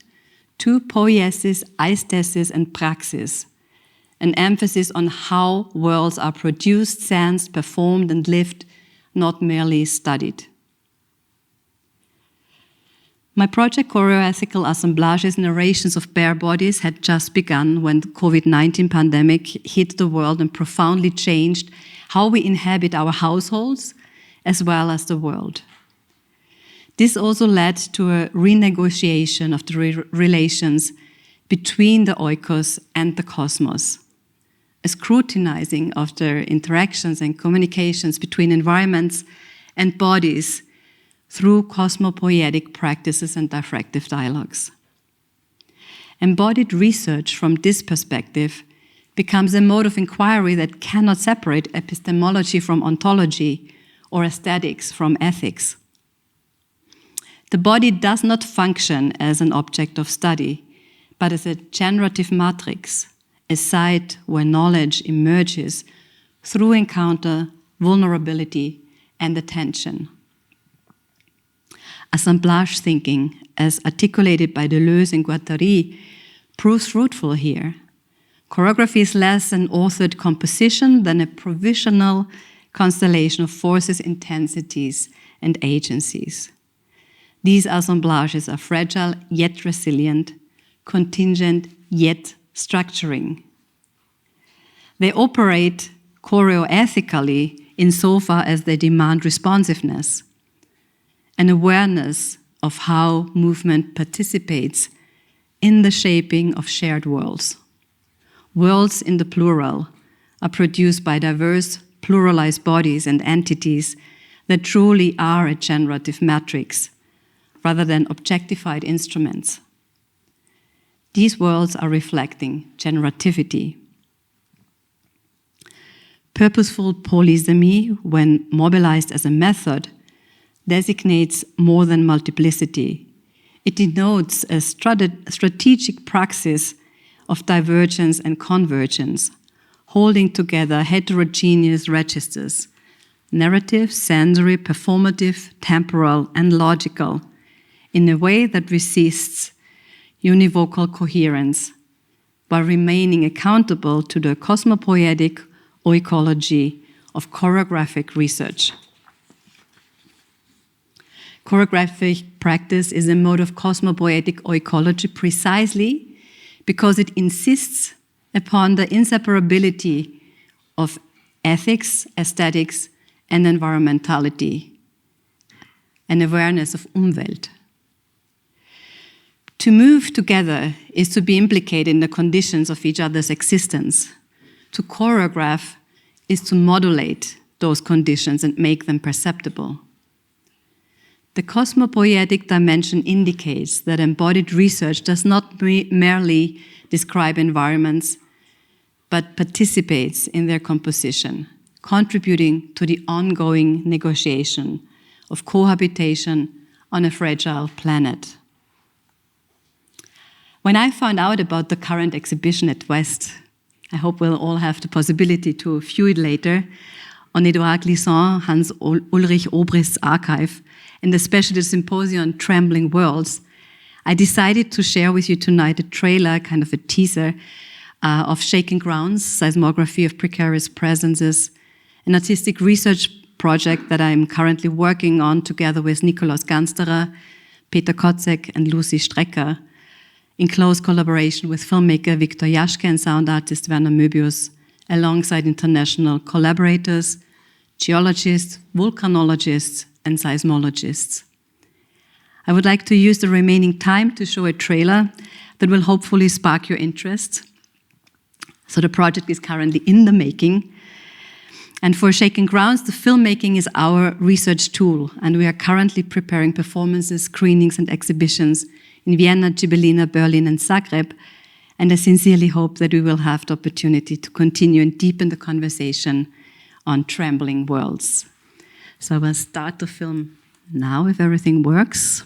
to poiesis, aistesis, and praxis, an emphasis on how worlds are produced, sensed, performed, and lived, not merely studied. My project, Choreoethical Assemblages, Narrations of Bare Bodies, had just begun when the COVID-19 pandemic hit the world and profoundly changed how we inhabit our households as well as the world. This also led to a renegotiation of the relations between the oikos and the cosmos, a scrutinizing of the interactions and communications between environments and bodies through cosmopoietic practices and diffractive dialogues. Embodied research from this perspective becomes a mode of inquiry that cannot separate epistemology from ontology or aesthetics from ethics. The body does not function as an object of study, but as a generative matrix, a site where knowledge emerges through encounter, vulnerability, and attention. Assemblage thinking, as articulated by Deleuze and Guattari, proves fruitful here. Choreography is less an authored composition than a provisional constellation of forces, intensities, and agencies. These assemblages are fragile yet resilient, contingent yet structuring. They operate choreoethically insofar as they demand responsiveness, an awareness of how movement participates in the shaping of shared worlds. Worlds in the plural are produced by diverse, pluralized bodies and entities that truly are a generative matrix, rather than objectified instruments. These worlds are reflecting generativity. Purposeful polysemy, when mobilized as a method, designates more than multiplicity. It denotes a strategic praxis of divergence and convergence, holding together heterogeneous registers, narrative, sensory, performative, temporal, and logical, in a way that resists univocal coherence, while remaining accountable to the cosmopoietic oecology of choreographic research. Choreographic practice is a mode of cosmopoietic oecology precisely because it insists upon the inseparability of ethics, aesthetics, and environmentality, an awareness of Umwelt. To move together is to be implicated in the conditions of each other's existence. To choreograph is to modulate those conditions and make them perceptible. The cosmopoietic dimension indicates that embodied research does not merely describe environments, but participates in their composition, contributing to the ongoing negotiation of cohabitation on a fragile planet. When I found out about the current exhibition at West, I hope we'll all have the possibility to view it later, on Edouard Glissant, Hans Ulrich Obrist's archive, and especially the symposium Trembling Worlds, I decided to share with you tonight a trailer, kind of a teaser, of Shaking Grounds, Seismography of Precarious Presences, an artistic research project that I'm currently working on together with Nikolaus Gansterer, Peter Kotzek, and Lucy Strecker, in close collaboration with filmmaker Viktor Jaschke and sound artist Werner Möbius, alongside international collaborators, geologists, volcanologists, and seismologists. I would like to use the remaining time to show a trailer that will hopefully spark your interest. So the project is currently in the making. And for Shaking Grounds, the filmmaking is our research tool, and we are currently preparing performances, screenings, and exhibitions in Vienna, Gibellina, Berlin, and Zagreb. And I sincerely hope that we will have the opportunity to continue and deepen the conversation on Trembling Worlds. So I will start the film now, if everything works.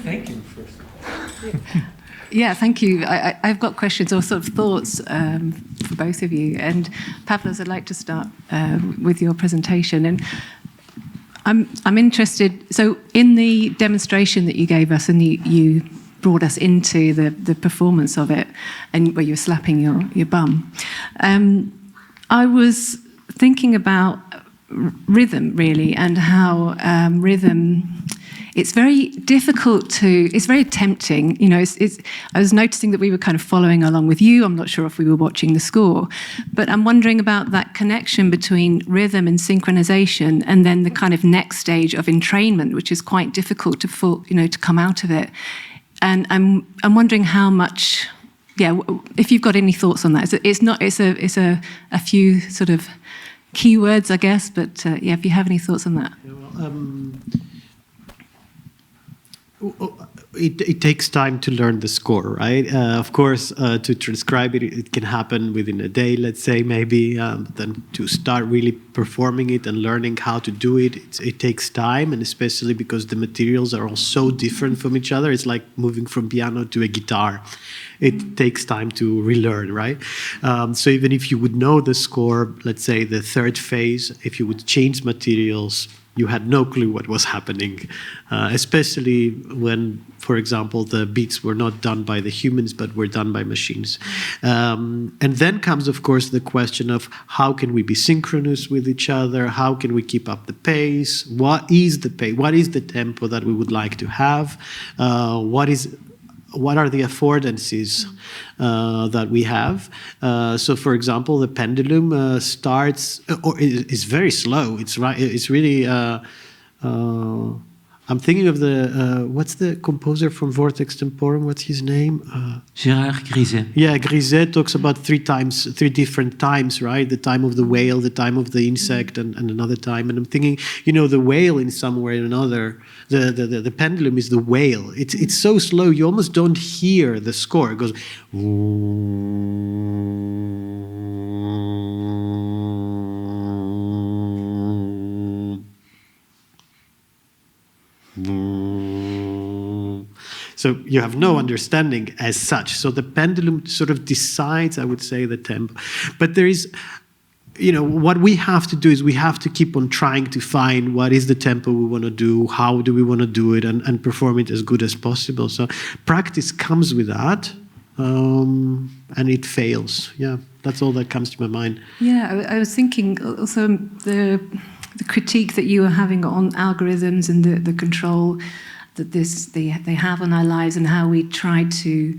Thank you first. Yeah, thank you. I've got questions or sort of thoughts for both of you. And Pavlos, I'd like to start with your presentation. And I'm interested. So, in the demonstration that you gave us, and you brought us into the performance of it, and where you were slapping your bum, I was thinking about rhythm really, and how rhythm. It's very difficult it's very tempting. You know, I was noticing that we were kind of following along with you. I'm not sure if we were watching the score, but I'm wondering about that connection between rhythm and synchronization, and then the kind of next stage of entrainment, which is quite difficult to come out of it. And I'm wondering how much, if you've got any thoughts on that. It's a few sort of keywords, I guess, but if you have any thoughts on that. It takes time to learn the score, right? Of course, to transcribe it, it can happen within a day, let's say, maybe. Then to start really performing it and learning how to do it, it takes time, and especially because the materials are all so different from each other. It's like moving from piano to a guitar. It takes time to relearn, right? So even if you would know the score, let's say the third phase, if you would change materials, you had no clue what was happening, especially when, for example, the beats were not done by the humans, but were done by machines. And then comes, of course, the question of how can we be synchronous with each other? How can we keep up the pace? What is the pace? What is the tempo that we would like to have? What are the affordances that we have? So, for example, the pendulum starts, or is very slow. It's right. It's really. I'm thinking of the what's the composer from Vortex Temporum? What's his name? Gérard Griset. Yeah, Griset talks about three different times, right? The time of the whale, the time of the insect, and another time. And I'm thinking, the whale in some way or another, the pendulum is the whale. It's so slow, you almost don't hear the score. It goes. So you have no understanding as such. So the pendulum sort of decides, I would say, the tempo. But there is, what we have to do is we have to keep on trying to find what is the tempo we want to do, how do we want to do it, and perform it as good as possible. So practice comes with that, and it fails. Yeah, that's all that comes to my mind. Yeah, I was thinking also the critique that you were having on algorithms and the control that they have on our lives, and how we try to,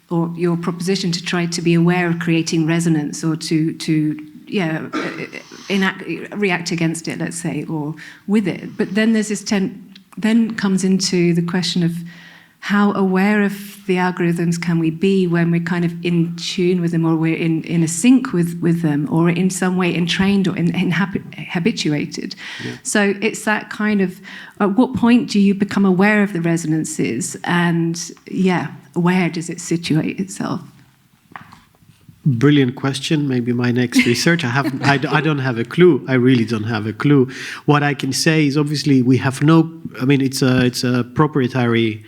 or your proposition to try to be aware of creating resonance, or to react against it, let's say, or with it. But then there's this then comes into the question of how aware of the algorithms can we be when we're kind of in tune with them, or we're in a sync with them, or in some way entrained or habituated. Yeah. So it's that kind of, at what point do you become aware of the resonances, and where does it situate itself? Brilliant question. Maybe my next research. I don't have a clue. I really don't have a clue. What I can say is, obviously we have it's a proprietary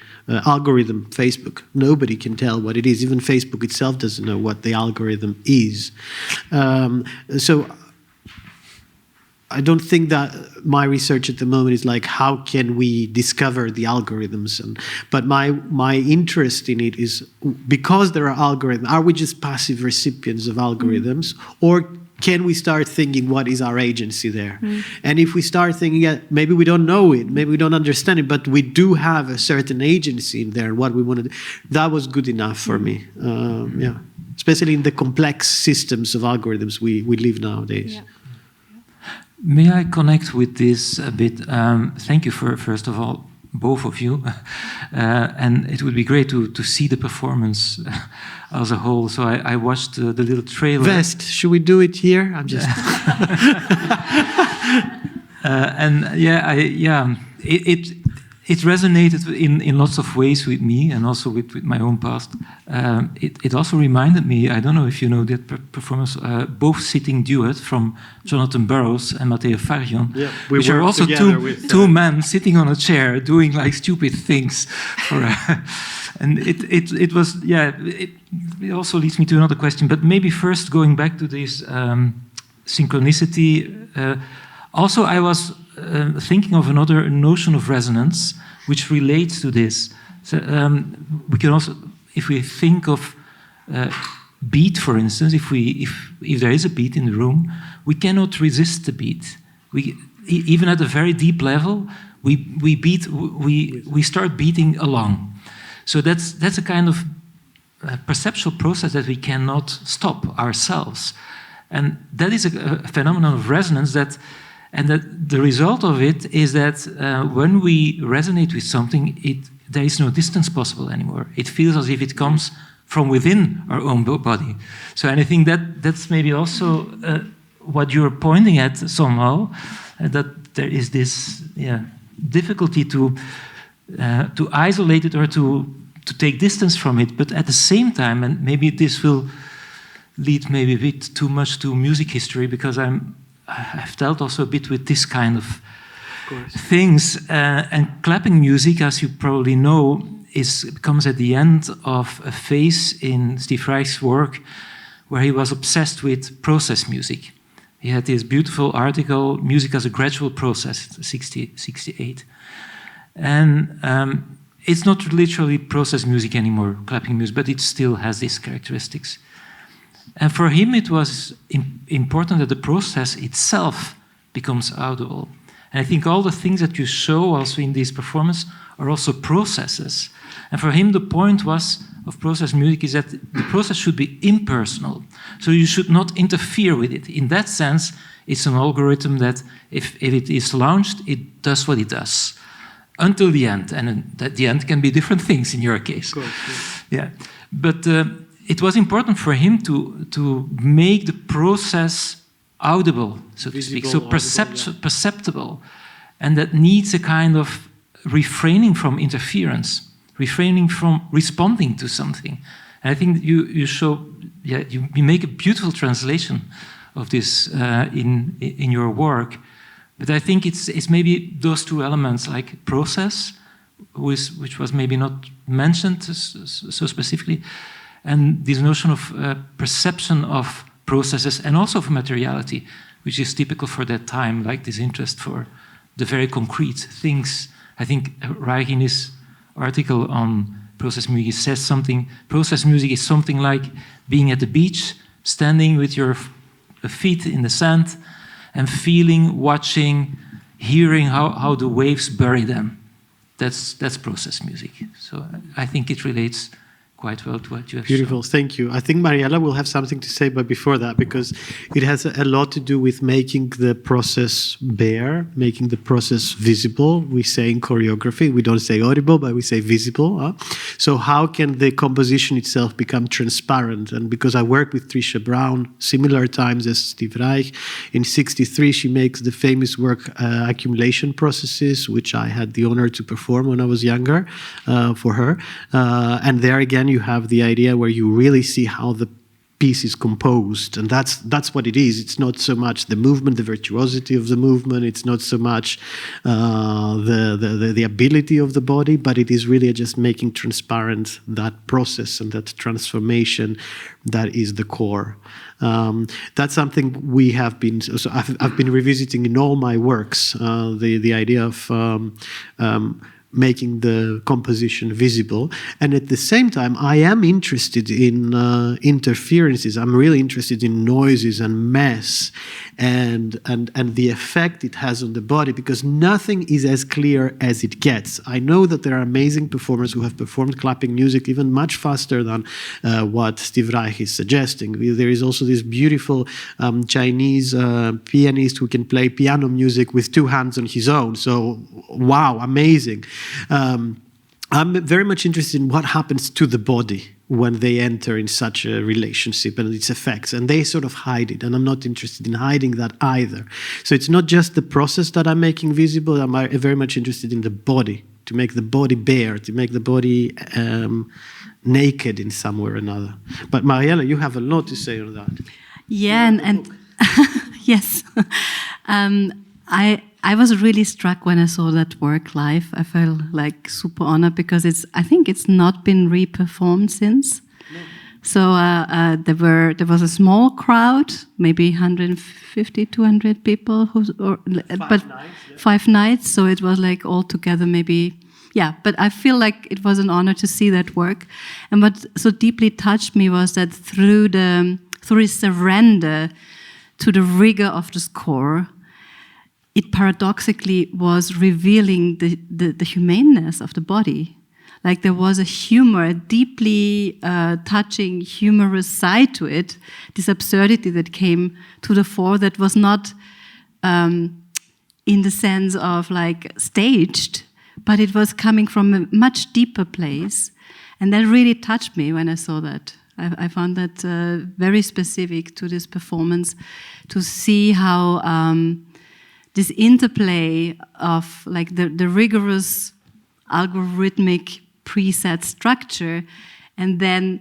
algorithm, Facebook. Nobody can tell what it is. Even Facebook itself doesn't know what the algorithm is. So I don't think that my research at the moment is like, how can we discover the algorithms? But my interest in it is, because there are algorithms, are we just passive recipients of algorithms? Or can we start thinking, what is our agency there? And if we start thinking, maybe we don't know it, maybe we don't understand it, but we do have a certain agency in there, what we want to do, that was good enough for me. Especially in the complex systems of algorithms we live nowadays. Yeah. May I connect with this a bit? Thank you for, first of all, both of you. And it would be great to see the performance as a whole. So I watched the little trailer. Vest, should we do it here? I'm just... it resonated in lots of ways with me and also with my own past. It also reminded me, I don't know if you know that performance, both sitting duet from Jonathan Burrows and Matteo Farrion, which are also two men sitting on a chair doing like stupid things. And it was, it also leads me to another question, but maybe first going back to this synchronicity. Also, I was thinking of another notion of resonance, which relates to this. So, we can also, if we think of beat, for instance, if there is a beat in the room, we cannot resist the beat. Even at a very deep level, we start beating along. So that's a kind of perceptual process that we cannot stop ourselves, and that is a phenomenon of resonance and that the result of it is that when we resonate with something, there is no distance possible anymore. It feels as if it comes from within our own body. So, and I think that's maybe also what you're pointing at somehow, that there is this difficulty to isolate it or to take distance from it, but at the same time, and maybe this will lead maybe a bit too much to music history, because I've dealt also a bit with this kind of things. And clapping music, as you probably know, comes at the end of a phase in Steve Reich's work where he was obsessed with process music. He had this beautiful article, Music as a Gradual Process, 68. And it's not literally process music anymore, clapping music, but it still has these characteristics. And for him, it was important that the process itself becomes audible. And I think all the things that you show also in this performance are also processes. And for him, the point of process music is that the process should be impersonal. So you should not interfere with it. In that sense, it's an algorithm that if it is launched, it does what it does until the end. And that the end can be different things in your case. Of course, yeah. But it was important for him to make the process audible, so to speak, so perceptible. And that needs a kind of refraining from interference, refraining from responding to something. And I think you show, you make a beautiful translation of this in your work. But I think it's maybe those two elements, like process, which was maybe not mentioned so specifically, and this notion of perception of processes and also of materiality, which is typical for that time, like this interest for the very concrete things. I think Reich in his article on process music says something. Process music is something like being at the beach, standing with your feet in the sand, and feeling, watching, hearing how the waves bury them. That's process music. So I think it relates quite well to what you have Beautiful, shown. Thank you. I think Mariella will have something to say, but before that, because it has a lot to do with making the process bare, making the process visible. We say in choreography, we don't say audible, but we say visible. So how can the composition itself become transparent? And because I worked with Trisha Brown, similar times as Steve Reich, in 1963 she makes the famous work Accumulation Processes, which I had the honor to perform when I was younger for her. And there again, you have the idea where you really see how the piece is composed, and that's what it is. It's not so much the movement, the virtuosity of the movement. It's not so much the ability of the body, but it is really just making transparent that process and that transformation that is the core. That's something we have been. So I've been revisiting in all my works the idea of making the composition visible. And at the same time, I am interested in interferences. I'm really interested in noises and mess and the effect it has on the body, because nothing is as clear as it gets. I know that there are amazing performers who have performed clapping music even much faster than what Steve Reich is suggesting. There is also this beautiful Chinese pianist who can play piano music with two hands on his own. So, wow, amazing. I'm very much interested in what happens to the body when they enter in such a relationship and its effects, and they sort of hide it, and I'm not interested in hiding that either. So it's not just the process that I'm making visible, I'm very much interested in the body to make the body bare, to make the body naked in some way or another. But Mariella, you have a lot to say on that. Yeah, and yes. I was really struck when I saw that work live. I felt like super honored because I think it's not been re-performed since. No. So there was a small crowd, maybe 150, 200 people, but 5 nights. So it was like all together maybe. Yeah, but I feel like it was an honor to see that work. And what so deeply touched me was that through his surrender to the rigor of the score, it paradoxically was revealing the humaneness of the body. Like there was a humor, a deeply touching, humorous side to it, this absurdity that came to the fore that was not in the sense of like staged, but it was coming from a much deeper place. And that really touched me when I saw that. I found that very specific to this performance, to see how this interplay of like the rigorous algorithmic preset structure, and then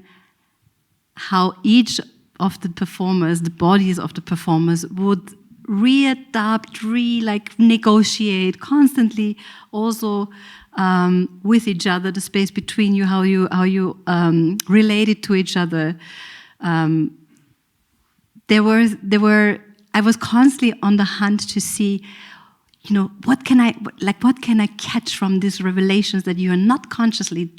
how each of the performers, the bodies of the performers, would readapt, negotiate constantly, also with each other, the space between you, how you related to each other. I was constantly on the hunt to see, what can I catch from these revelations that you are not consciously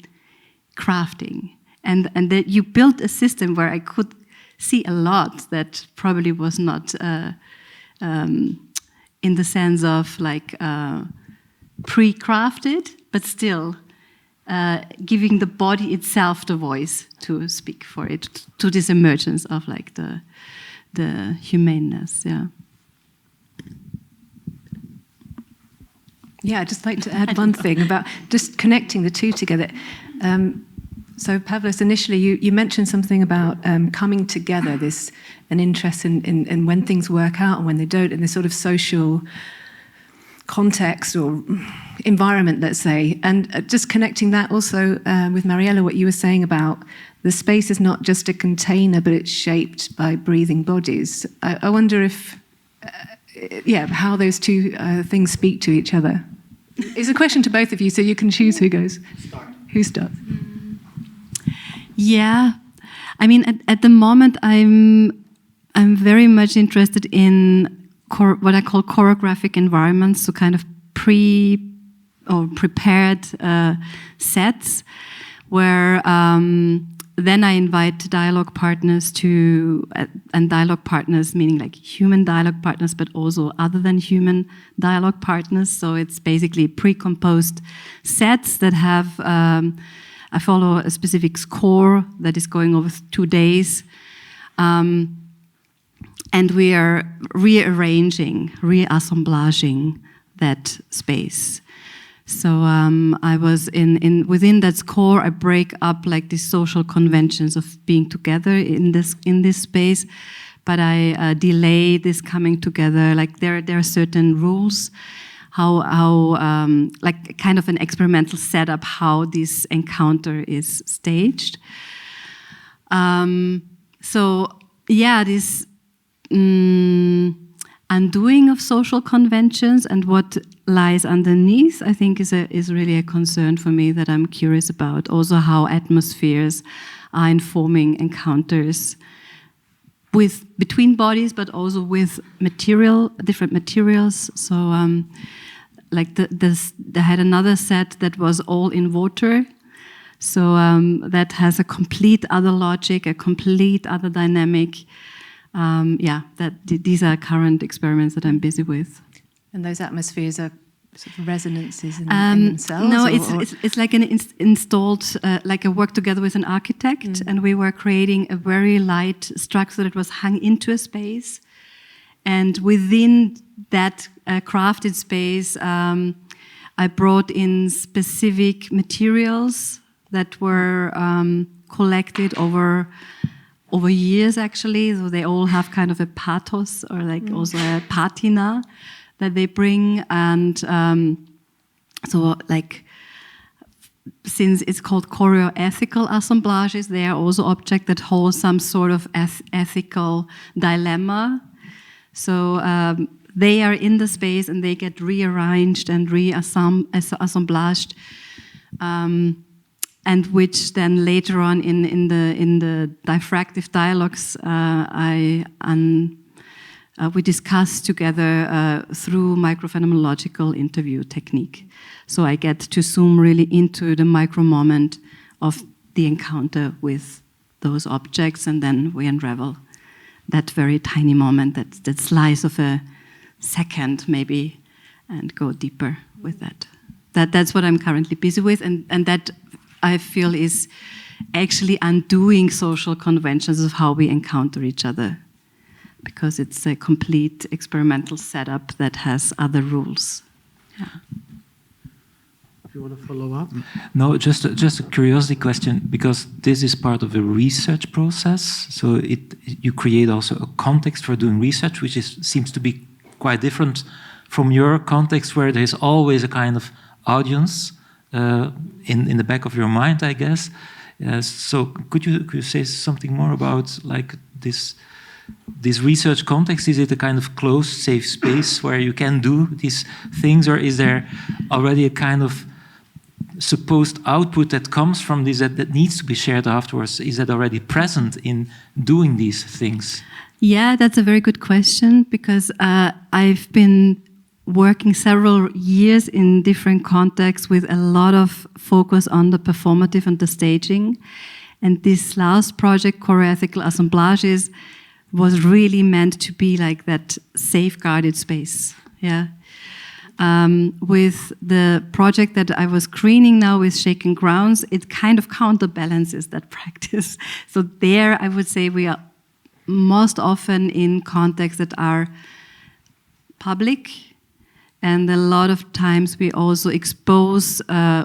crafting, and that you built a system where I could see a lot that probably was not in the sense of pre-crafted, but still giving the body itself the voice to speak for it, to this emergence of the humaneness. Yeah, I'd just like to add one thing about just connecting the two together. So Pavlos, initially you mentioned something about coming together, an interest in when things work out and when they don't, in this sort of social context or environment, let's say. And just connecting that also with Mariella, what you were saying about the space is not just a container, but it's shaped by breathing bodies. I wonder if, how those two things speak to each other. It's a question to both of you, so you can choose who goes. Who starts? Yeah, I mean, at the moment, I'm very much interested in what I call choreographic environments, so kind of prepared sets, where then I invite dialogue partners and dialogue partners meaning like human dialogue partners, but also other than human dialogue partners. So it's basically pre-composed sets that have. I follow a specific score that is going over 2 days. And we are rearranging, reassemblaging that space. So I was within that score, I break up like these social conventions of being together in this space, but I delay this coming together. Like there are certain rules, how like kind of an experimental setup, how this encounter is staged. This undoing of social conventions and what lies underneath, I think, is really a concern for me that I'm curious about. Also, how atmospheres are informing encounters between bodies, but also with different materials. So, I had another set that was all in water. So that has a complete other logic, a complete other dynamic. These are current experiments that I'm busy with. And those atmospheres are sort of resonances in themselves? No, it's like an installed, like a work together with an architect, and we were creating a very light structure that was hung into a space. And within that crafted space, I brought in specific materials that were collected over years, actually. So they all have kind of a pathos, or like also a patina that they bring. And so like since it's called choreoethical assemblages, they are also objects that hold some sort of ethical dilemma. So they are in the space and they get rearranged and reassemblaged, and which then later on in the diffractive dialogues we discuss together through microphenomenological interview technique. So I get to zoom really into the micro moment of the encounter with those objects, and then we unravel that very tiny moment, that slice of a second maybe, and go deeper with that. That's what I'm currently busy with, and that I feel is actually undoing social conventions of how we encounter each other, because it's a complete experimental setup that has other rules. Yeah. Do you want to follow up? No, just a curiosity question, because this is part of a research process. So you create also a context for doing research, which seems to be quite different from your context, where there's always a kind of audience in the back of your mind, I guess. So could you say something more about like this research context? Is it a kind of closed, safe space where you can do these things, or is there already a kind of supposed output that comes from this that needs to be shared afterwards? Is that already present in doing these things? Yeah, that's a very good question, because I've been working several years in different contexts with a lot of focus on the performative and the staging. And this last project, Choreoethical Assemblages, was really meant to be like that safeguarded space. Yeah. With the project that I was screening now with Shaken Grounds, it kind of counterbalances that practice. So there, I would say we are most often in contexts that are public, and a lot of times we also expose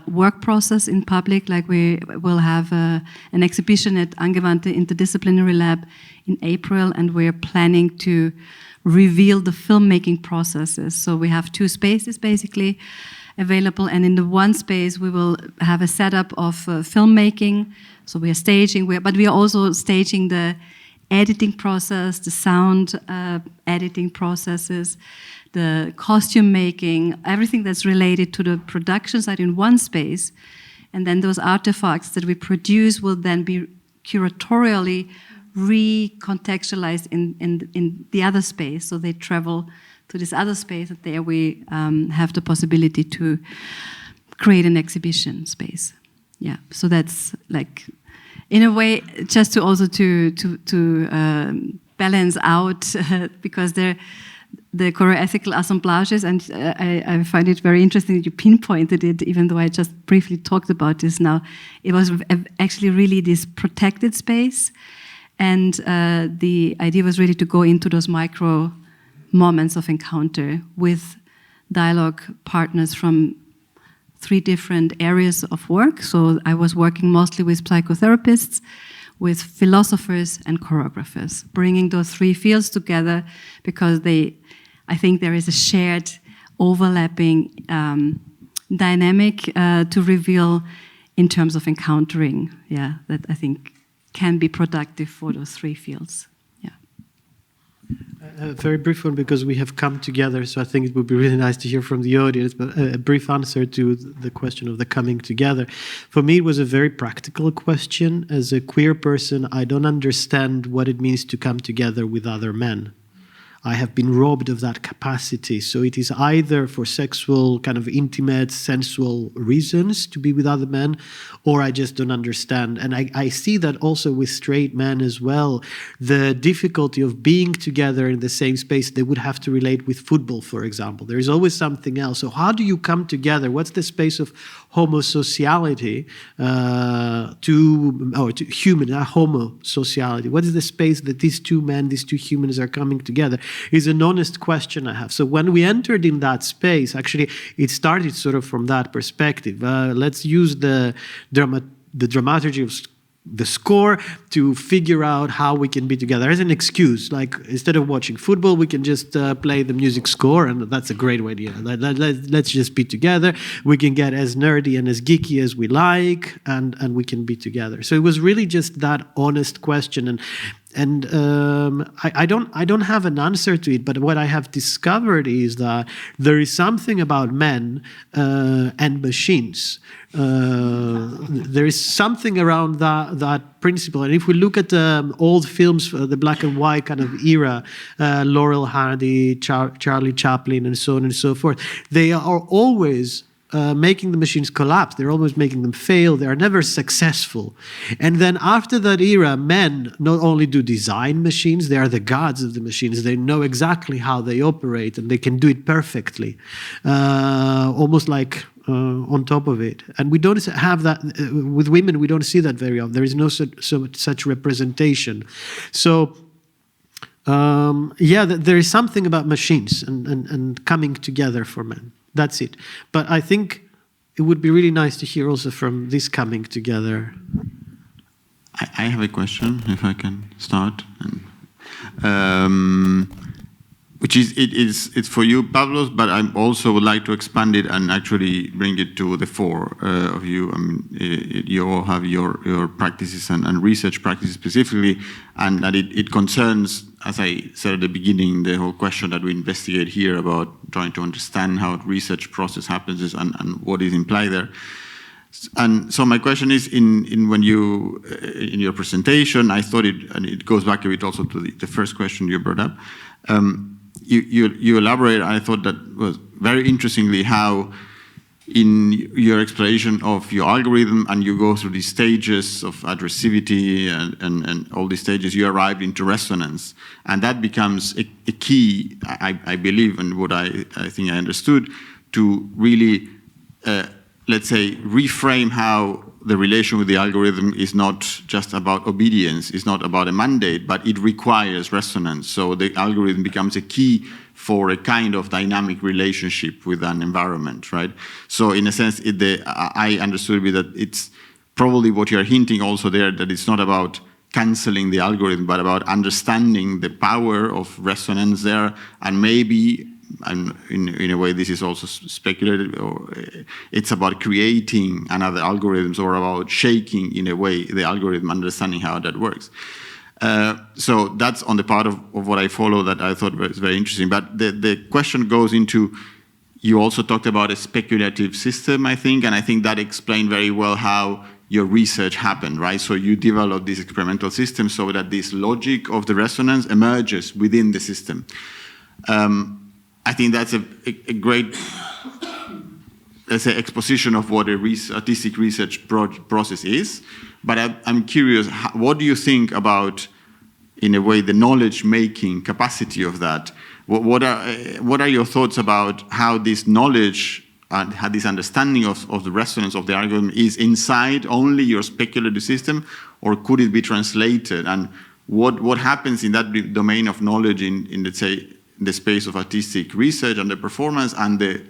work process in public, like we will have an exhibition at Angewandte Interdisciplinary Lab in April, and we're planning to reveal the filmmaking processes. So we have two spaces basically available, and in the one space we will have a setup of filmmaking. So we are staging, but we are also staging the editing process, the sound editing processes, the costume making, everything that's related to the production side in one space. And then those artifacts that we produce will then be curatorially recontextualized in the other space. So they travel to this other space, and there we have the possibility to create an exhibition space. Yeah, so that's like, in a way, just to also to balance out, because the choreoethical assemblages, and I find it very interesting that you pinpointed it, even though I just briefly talked about this now. It was actually really this protected space, and the idea was really to go into those micro moments of encounter with dialogue partners from 3 different areas of work. So I was working mostly with psychotherapists, with philosophers and choreographers, bringing those 3 fields together, because I think there is a shared overlapping dynamic to reveal in terms of encountering, that I think can be productive for those 3 fields. A very brief one, because we have come together, so I think it would be really nice to hear from the audience, but a brief answer to the question of the coming together. For me, it was a very practical question. As a queer person, I don't understand what it means to come together with other men. I have been robbed of that capacity. So it is either for sexual, kind of intimate, sensual reasons to be with other men, or I just don't understand. And I see that also with straight men as well. The difficulty of being together in the same space, they would have to relate with football, for example. There is always something else. So how do you come together? What's the space of homosociality to human, homosociality? What is the space that these 2 men, these 2 humans are coming together? Is an honest question I have. So when we entered in that space, actually, it started sort of from that perspective. Let's use the dramaturgy of the score to figure out how we can be together as an excuse. Like, instead of watching football, we can just play the music score, and that's a great idea. Let's just be together. We can get as nerdy and as geeky as we like, and we can be together. So it was really just that honest question, and I don't have an answer to it, but what I have discovered is that there is something about men and machines. There is something around that principle, and if we look at old films, the black and white kind of era, Laurel Hardy, Charlie Chaplin, and so on and so forth, they are always making the machines collapse. They're always making them fail. They are never successful. And then after that era, men not only do design machines, they are the gods of the machines. They know exactly how they operate, and they can do it perfectly, almost like on top of it. And we don't have that with women. We don't see that very often. There is no such representation. So there is something about machines and coming together for men. That's it. But I think it would be really nice to hear also from this coming together. I have a question, if I can start. Which is, it's for you, Pavlos, but I also would like to expand it and actually bring it to the four of you. I mean, you all have your practices and research practices specifically, and that it concerns, as I said at the beginning, the whole question that we investigate here about trying to understand how the research process happens and what is implied there. And so my question is, when you in your presentation, I thought it goes back a bit also to the first question you brought up. You elaborate, I thought that was very interestingly how in your exploration of your algorithm, and you go through these stages of addressivity and all these stages, you arrive into resonance. And that becomes a key, I believe, and what I think I understood, to really, let's say, reframe how the relation with the algorithm is not just about obedience, it's not about a mandate, but it requires resonance. So the algorithm becomes a key for a kind of dynamic relationship with an environment, right? So in a sense, I understood that it's probably what you're hinting also there, that it's not about canceling the algorithm, but about understanding the power of resonance there, and maybe, and in a way this is also speculative, or it's about creating another algorithms, or about shaking in a way the algorithm, understanding how that works. So that's on the part of what I follow that I thought was very interesting. But the question goes into, you also talked about a speculative system, I think, and I think that explained very well how your research happened, right? So you developed this experimental system so that this logic of the resonance emerges within the system. I think that's a great, let's say, exposition of what a artistic research process is. But I'm curious, what do you think about, in a way, the knowledge-making capacity of that? What are your thoughts about how this knowledge and how this understanding of the resonance of the algorithm is inside only your speculative system, or could it be translated? And what happens in that domain of knowledge in let's say, the space of artistic research and the performance, and the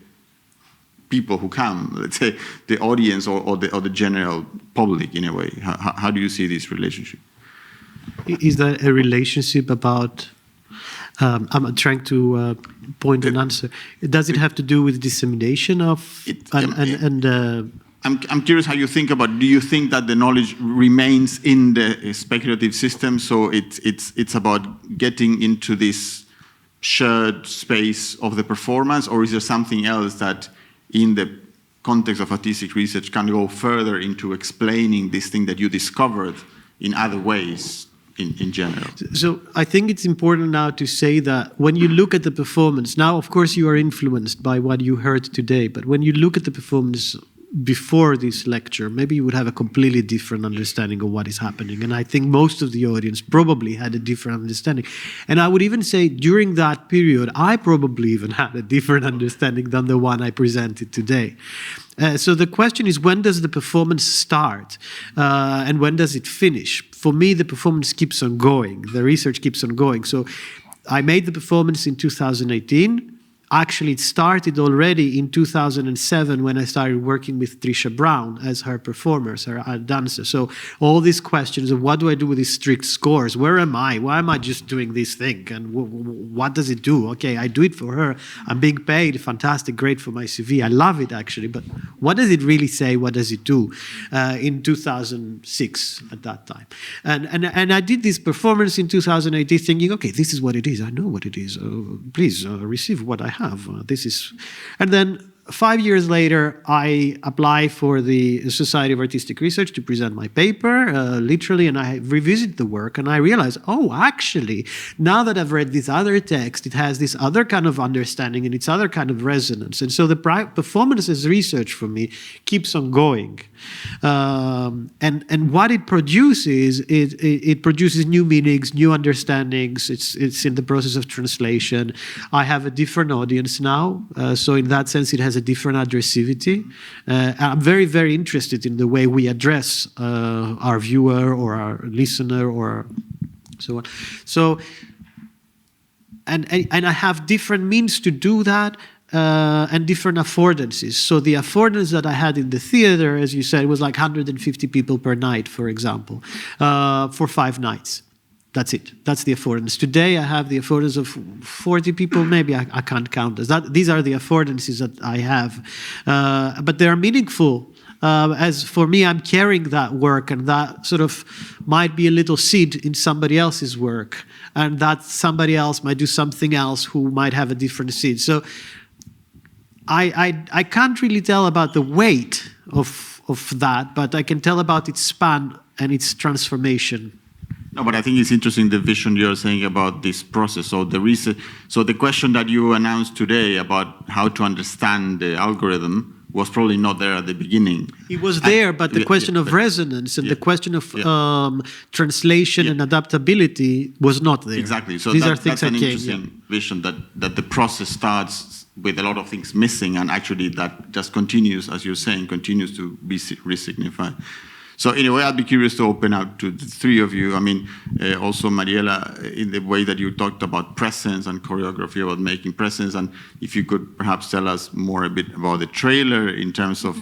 people who come, let's say, the audience or the general public, in a way? How do you see this relationship? Is that a relationship about, I'm trying to point an answer. Does it have to do with dissemination of, I'm curious how you think about, do you think that the knowledge remains in the speculative system, so it's about getting into this shared space of the performance, or is there something else that in the context of artistic research can go further into explaining this thing that you discovered in other ways in general? So I think it's important now to say that when you look at the performance, now of course you are influenced by what you heard today, but when you look at the performance before this lecture, maybe you would have a completely different understanding of what is happening. And I think most of the audience probably had a different understanding. And I would even say during that period, I probably even had a different understanding than the one I presented today. So the question is, when does the performance start and when does it finish? For me, the performance keeps on going. The research keeps on going. So I made the performance in 2018. actually, it started already in 2007 when I started working with Trisha Brown as her performer, her dancer. So all these questions of what do I do with these strict scores? Where am I? Why am I just doing this thing? And what does it do? Okay, I do it for her. I'm being paid. Fantastic, great for my CV. I love it, actually. But what does it really say? What does it do? In 2006 at that time. And I did this performance in 2018 thinking, okay, this is what it is. I know what it is. Please receive what I have. And then 5 years later, I apply for the Society of Artistic Research to present my paper, literally, and I revisit the work, and I realize, oh, actually, now that I've read this other text, it has this other kind of understanding and its other kind of resonance. And so the performance as research for me keeps on going. And what it produces, it produces new meanings, new understandings. It's in the process of translation. I have a different audience now, so in that sense, it has a different addressivity. I'm very, very interested in the way we address our viewer or our listener or so on. So, and I have different means to do that. And different affordances. So the affordance that I had in the theater, as you said, was like 150 people per night, for example, for 5 nights. That's it. That's the affordance. Today I have the affordance of 40 people, maybe I can't count this. These are the affordances that I have. But they're meaningful. As for me, I'm carrying that work, and that sort of might be a little seed in somebody else's work, and that somebody else might do something else who might have a different seed. So I can't really tell about the weight of that, but I can tell about its span and its transformation. No, but I think it's interesting the vision you're saying about this process. So the question that you announced today about how to understand the algorithm was probably not there at the beginning. It was there, but the question of resonance and the question of translation and adaptability was not there. Exactly. So these are things that's an interesting vision, that the process starts with a lot of things missing, and actually that just continues, as you're saying, continues to be resignified. So in a way, I'd be curious to open up to the three of you. I mean, also Mariella, in the way that you talked about presence and choreography, about making presence, and if you could perhaps tell us more a bit about the trailer in terms of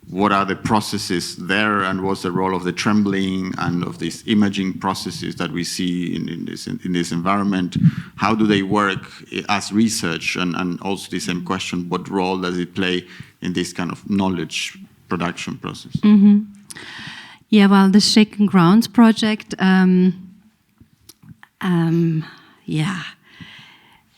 what are the processes there, and what's the role of the trembling and of these imaging processes that we see in this environment. How do they work as research? And also the same question, what role does it play in this kind of knowledge production process? Mm-hmm. Yeah, well, the Shaken Grounds project,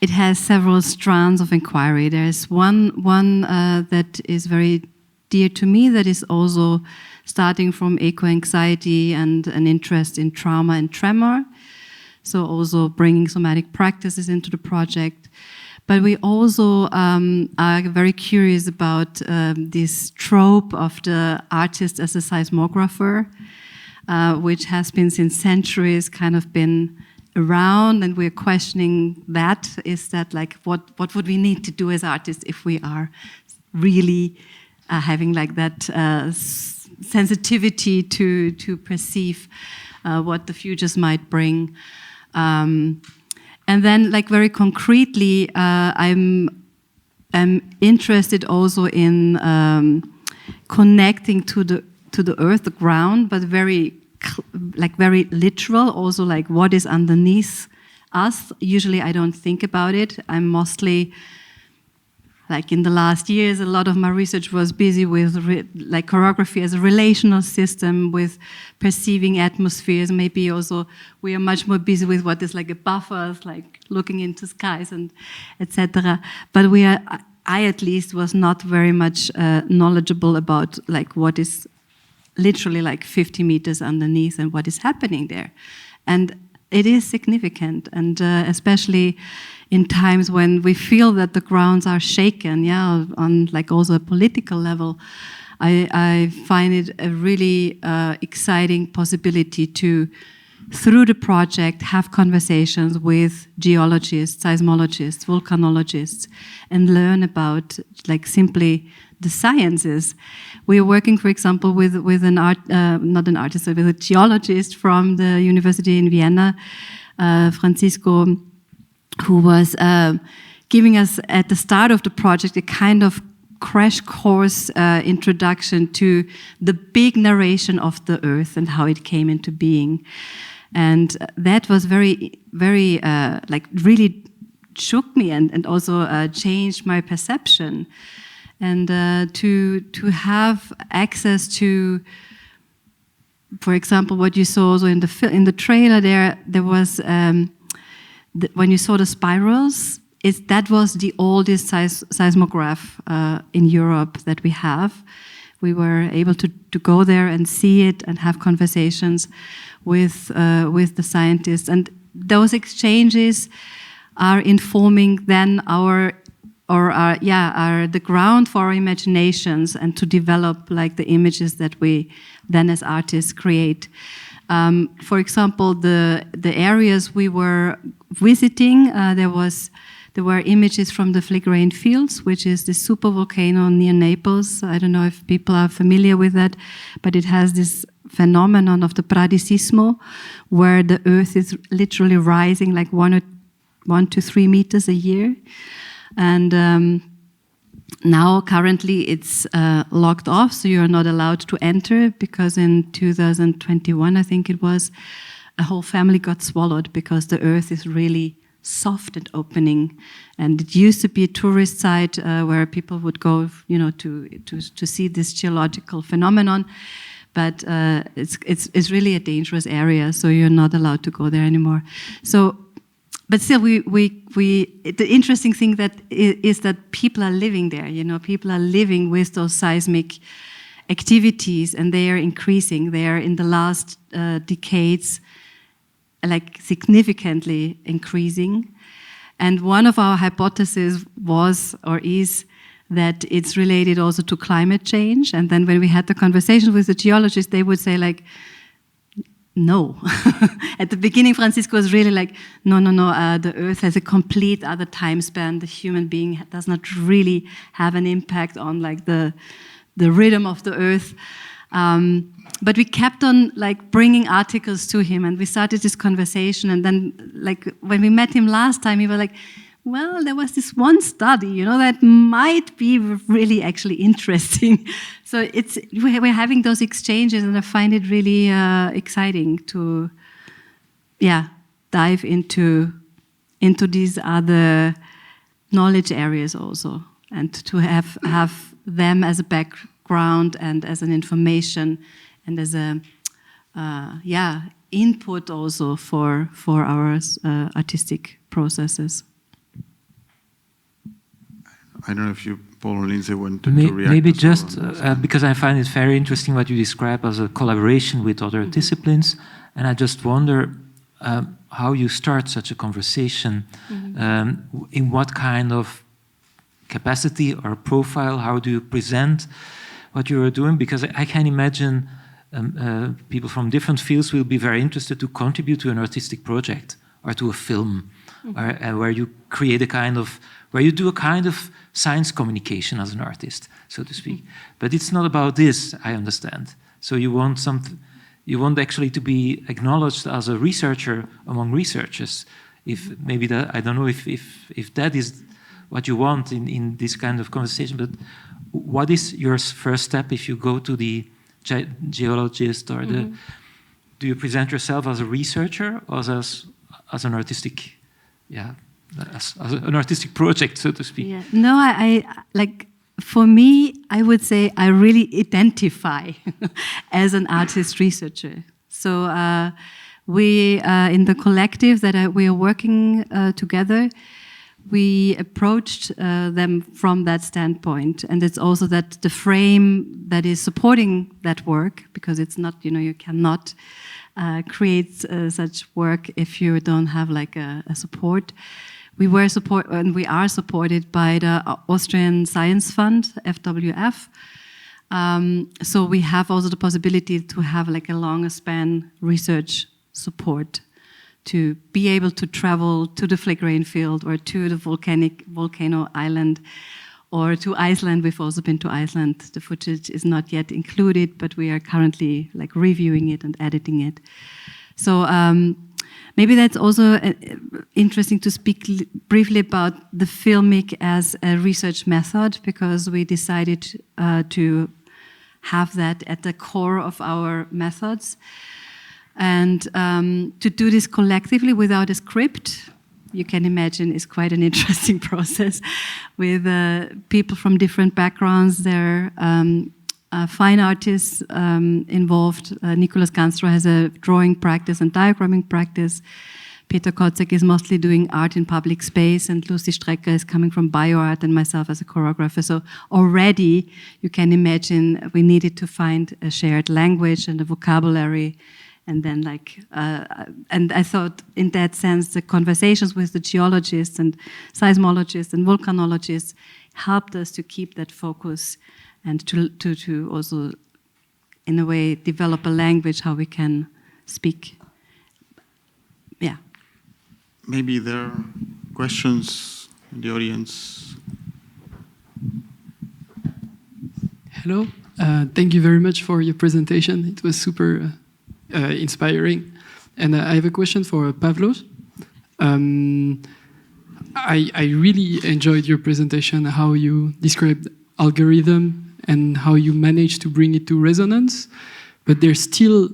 it has several strands of inquiry. There's one that is very dear to me, that is also starting from eco-anxiety and an interest in trauma and tremor. So also bringing somatic practices into the project. But we also are very curious about this trope of the artist as a seismographer, which has been since centuries kind of been around, and we're questioning that. Is that like what would we need to do as artists if we are really having like that sensitivity to perceive what the futures might bring? And then, like very concretely, I'm interested also in connecting to the earth, the ground, but very literal. Also, like what is underneath us. Usually, I don't think about it. I'm mostly, like in the last years, a lot of my research was busy with like choreography as a relational system, with perceiving atmospheres. Maybe also we are much more busy with what is like above us, like looking into skies and etc. But I at least was not very much knowledgeable about like what is literally like 50 meters underneath and what is happening there. And it is significant, and especially in times when we feel that the grounds are shaken, on like also a political level, I find it a really exciting possibility to, through the project, have conversations with geologists, seismologists, volcanologists, and learn about like simply the sciences. We are working, for example, with not an artist, but with a geologist from the University in Vienna, Francisco, who was giving us at the start of the project a kind of crash course introduction to the big narration of the Earth and how it came into being. And that was very, very, like really shook me and also changed my perception. And to have access to, for example, what you saw also in the trailer, there was when you saw the spirals. That was the oldest seismograph in Europe that we have. We were able to go there and see it and have conversations with the scientists. And those exchanges are informing then the ground for our imaginations and to develop like the images that we then as artists create. For example, the areas we were visiting, there were images from the Phlegrain Fields, which is the super volcano near Naples. I don't know if people are familiar with that, but it has this phenomenon of the bradisismo, where the earth is literally rising like 1 to 3 meters a year. And now currently it's locked off, so you're not allowed to enter, because in 2021, I think it was, a whole family got swallowed because the earth is really soft and opening. And it used to be a tourist site where people would go, to see this geological phenomenon. But it's really a dangerous area, so you're not allowed to go there anymore. So, but still, the interesting thing is that people are living there. People are living with those seismic activities, and they are increasing. They are in the last decades, like significantly increasing. And one of our hypotheses was or is that it's related also to climate change. And then when we had the conversation with the geologists, they would say like, no. At the beginning, Francisco was really like, no, the Earth has a complete other time span. The human being does not really have an impact on like the rhythm of the Earth. But we kept on like bringing articles to him, and we started this conversation. And then, like when we met him last time, he was like, "Well, there was this one study, that might be really actually interesting." So we're having those exchanges, and I find it really exciting to, dive into these other knowledge areas also, and to have them as a background and as an information and as a input also for our artistic processes. I don't know if you, Paul or Lindsay, want to react. Maybe just because I find it very interesting what you describe as a collaboration with other disciplines, and I just wonder how you start such a conversation, in what kind of capacity or profile, how do you present what you are doing? Because I can imagine people from different fields will be very interested to contribute to an artistic project or to a film, where you create where you do a kind of science communication as an artist, so to speak. But it's not about this, I understand. So you want actually to be acknowledged as a researcher among researchers. If maybe that, I don't know if that is what you want in this kind of conversation, but what is your first step if you go to the geologist or do you present yourself as a researcher or as an artistic, as an artistic project, so to speak? Yeah. No, I like, for me, I would say I really identify as an artist researcher. So we, in the collective that we are working together, we approached them from that standpoint. And it's also that the frame that is supporting that work, because it's not, you cannot create such work if you don't have like a support. We are supported by the Austrian Science Fund, FWF. So we have also the possibility to have like a longer span research support, to be able to travel to the Phlegrain Field or to the volcano island or to Iceland. We've also been to Iceland. The footage is not yet included, but we are currently like reviewing it and editing it. So, maybe that's also interesting to speak briefly about the filmic as a research method, because we decided to have that at the core of our methods. And to do this collectively without a script, you can imagine, is quite an interesting process with people from different backgrounds. There are fine artists involved. Nicolas Ganstro has a drawing practice and diagramming practice. Peter Kotzek is mostly doing art in public space, and Lucy Strecker is coming from bioart, and myself as a choreographer. So already you can imagine we needed to find a shared language and a vocabulary. And then and I thought in that sense, the conversations with the geologists and seismologists and volcanologists helped us to keep that focus and to also, in a way, develop a language how we can speak. Yeah. Maybe there are questions in the audience. Hello. Thank you very much for your presentation. It was super inspiring. And I have a question for Pavlos. I really enjoyed your presentation, how you described algorithm and how you managed to bring it to resonance. But there's still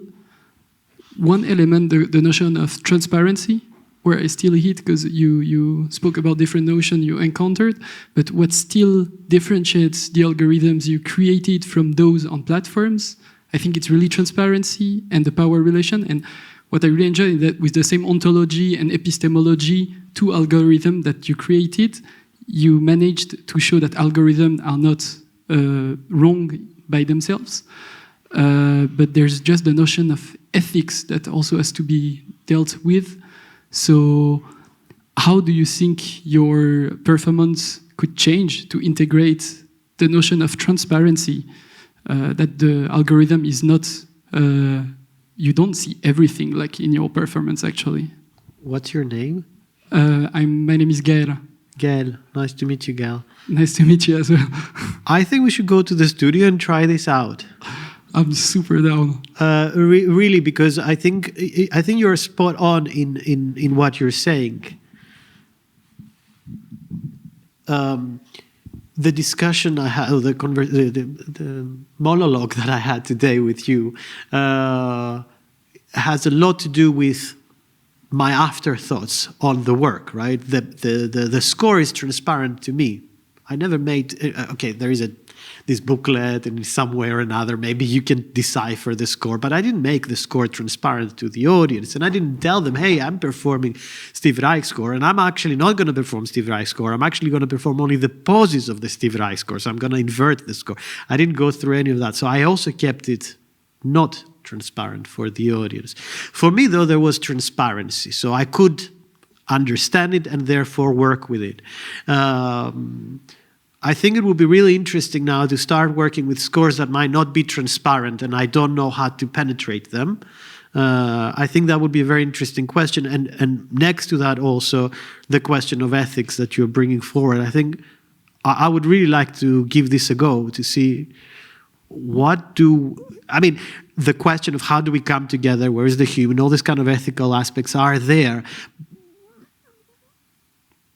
one element, the notion of transparency, where I still hit, because you spoke about different notions you encountered, but what still differentiates the algorithms you created from those on platforms, I think it's really transparency and the power relation. And what I really enjoy is that with the same ontology and epistemology to algorithms that you created, you managed to show that algorithms are not wrong by themselves, but there's just the notion of ethics that also has to be dealt with. So how do you think your performance could change to integrate the notion of transparency, that the algorithm is not, you don't see everything like in your performance actually? What's your name? My name is Greil. Greil. Nice to meet you, Greil. Nice to meet you as well. I think we should go to the studio and try this out. I'm super down. Really, because I think you're spot on in what you're saying. The discussion I had, the monologue that I had today with you, has a lot to do with my afterthoughts on the work. Right, the score is transparent to me. I never made. Okay, there is this booklet, and somewhere or another, maybe you can decipher the score, but I didn't make the score transparent to the audience, and I didn't tell them, hey, I'm performing Steve Reich score, and I'm actually not going to perform Steve Reich score. I'm actually going to perform only the pauses of the Steve Reich score, so I'm going to invert the score. I didn't go through any of that, so I also kept it not transparent for the audience. For me, though, there was transparency, so I could understand it and therefore work with it. I think it would be really interesting now to start working with scores that might not be transparent, and I don't know how to penetrate them. I think that would be a very interesting question. And next to that also, the question of ethics that you're bringing forward. I think I would really like to give this a go to see the question of how do we come together, where is the human, all these kind of ethical aspects are there.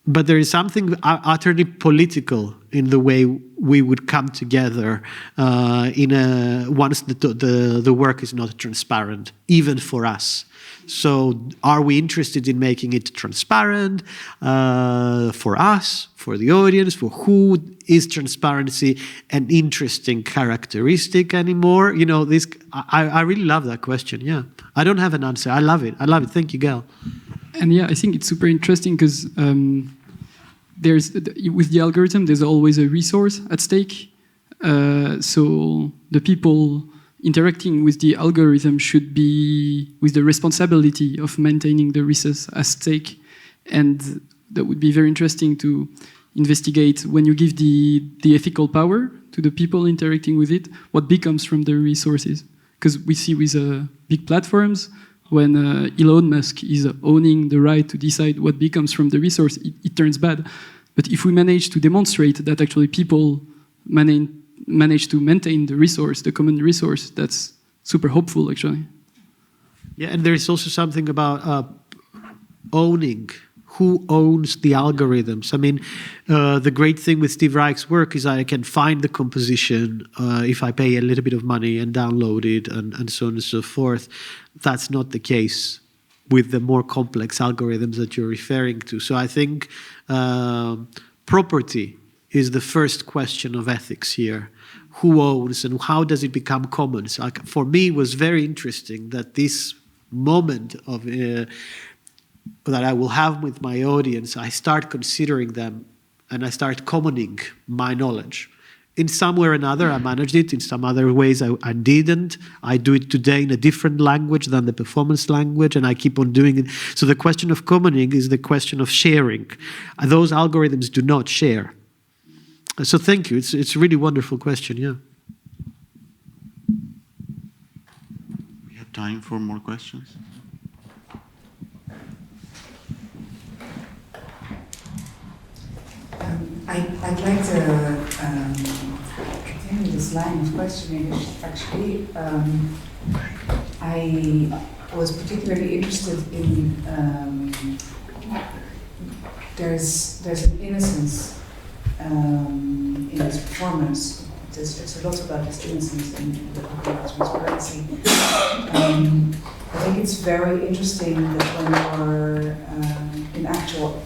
But there is something utterly political in the way we would come together once the work is not transparent, even for us. So are we interested in making it transparent for us, for the audience, for who is transparency an interesting characteristic anymore? You know, I really love that question, yeah. I don't have an answer. I love it. Thank you, Greil. And yeah, I think it's super interesting because with the algorithm, there's always a resource at stake. So the people interacting with the algorithm should be with the responsibility of maintaining the resource at stake. And that would be very interesting to investigate when you give the ethical power to the people interacting with it, what becomes from the resources. Because we see with big platforms, when Elon Musk is owning the right to decide what becomes from the resource, it turns bad. But if we manage to demonstrate that actually people manage to maintain the resource, the common resource, that's super hopeful, actually. Yeah, and there is also something about owning. Who owns the algorithms? I mean, the great thing with Steve Reich's work is I can find the composition if I pay a little bit of money and download it and so on and so forth. That's not the case with the more complex algorithms that you're referring to. So I think property is the first question of ethics here. Who owns and how does it become common? So for me, it was very interesting that this moment of that I will have with my audience, I start considering them and I start commoning my knowledge. In some way or another, I managed it. In some other ways, I didn't. I do it today in a different language than the performance language, and I keep on doing it. So the question of commoning is the question of sharing. Those algorithms do not share. So thank you. It's a really wonderful question, yeah. We have time for more questions. I'd like to continue this line of questioning. Actually, I was particularly interested in there's an innocence in this performance. There's a lot about this innocence and the transparency. I think it's very interesting that when you're in actual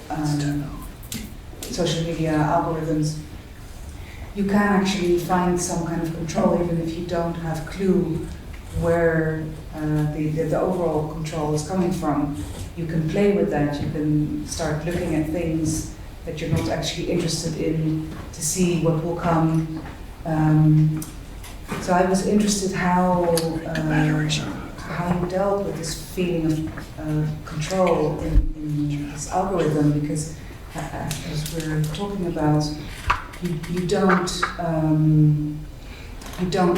social media algorithms, you can actually find some kind of control even if you don't have a clue where the overall control is coming from. You can play with that, you can start looking at things that you're not actually interested in to see what will come. So I was interested how you dealt with this feeling of control in this algorithm, because as we're talking about, you don't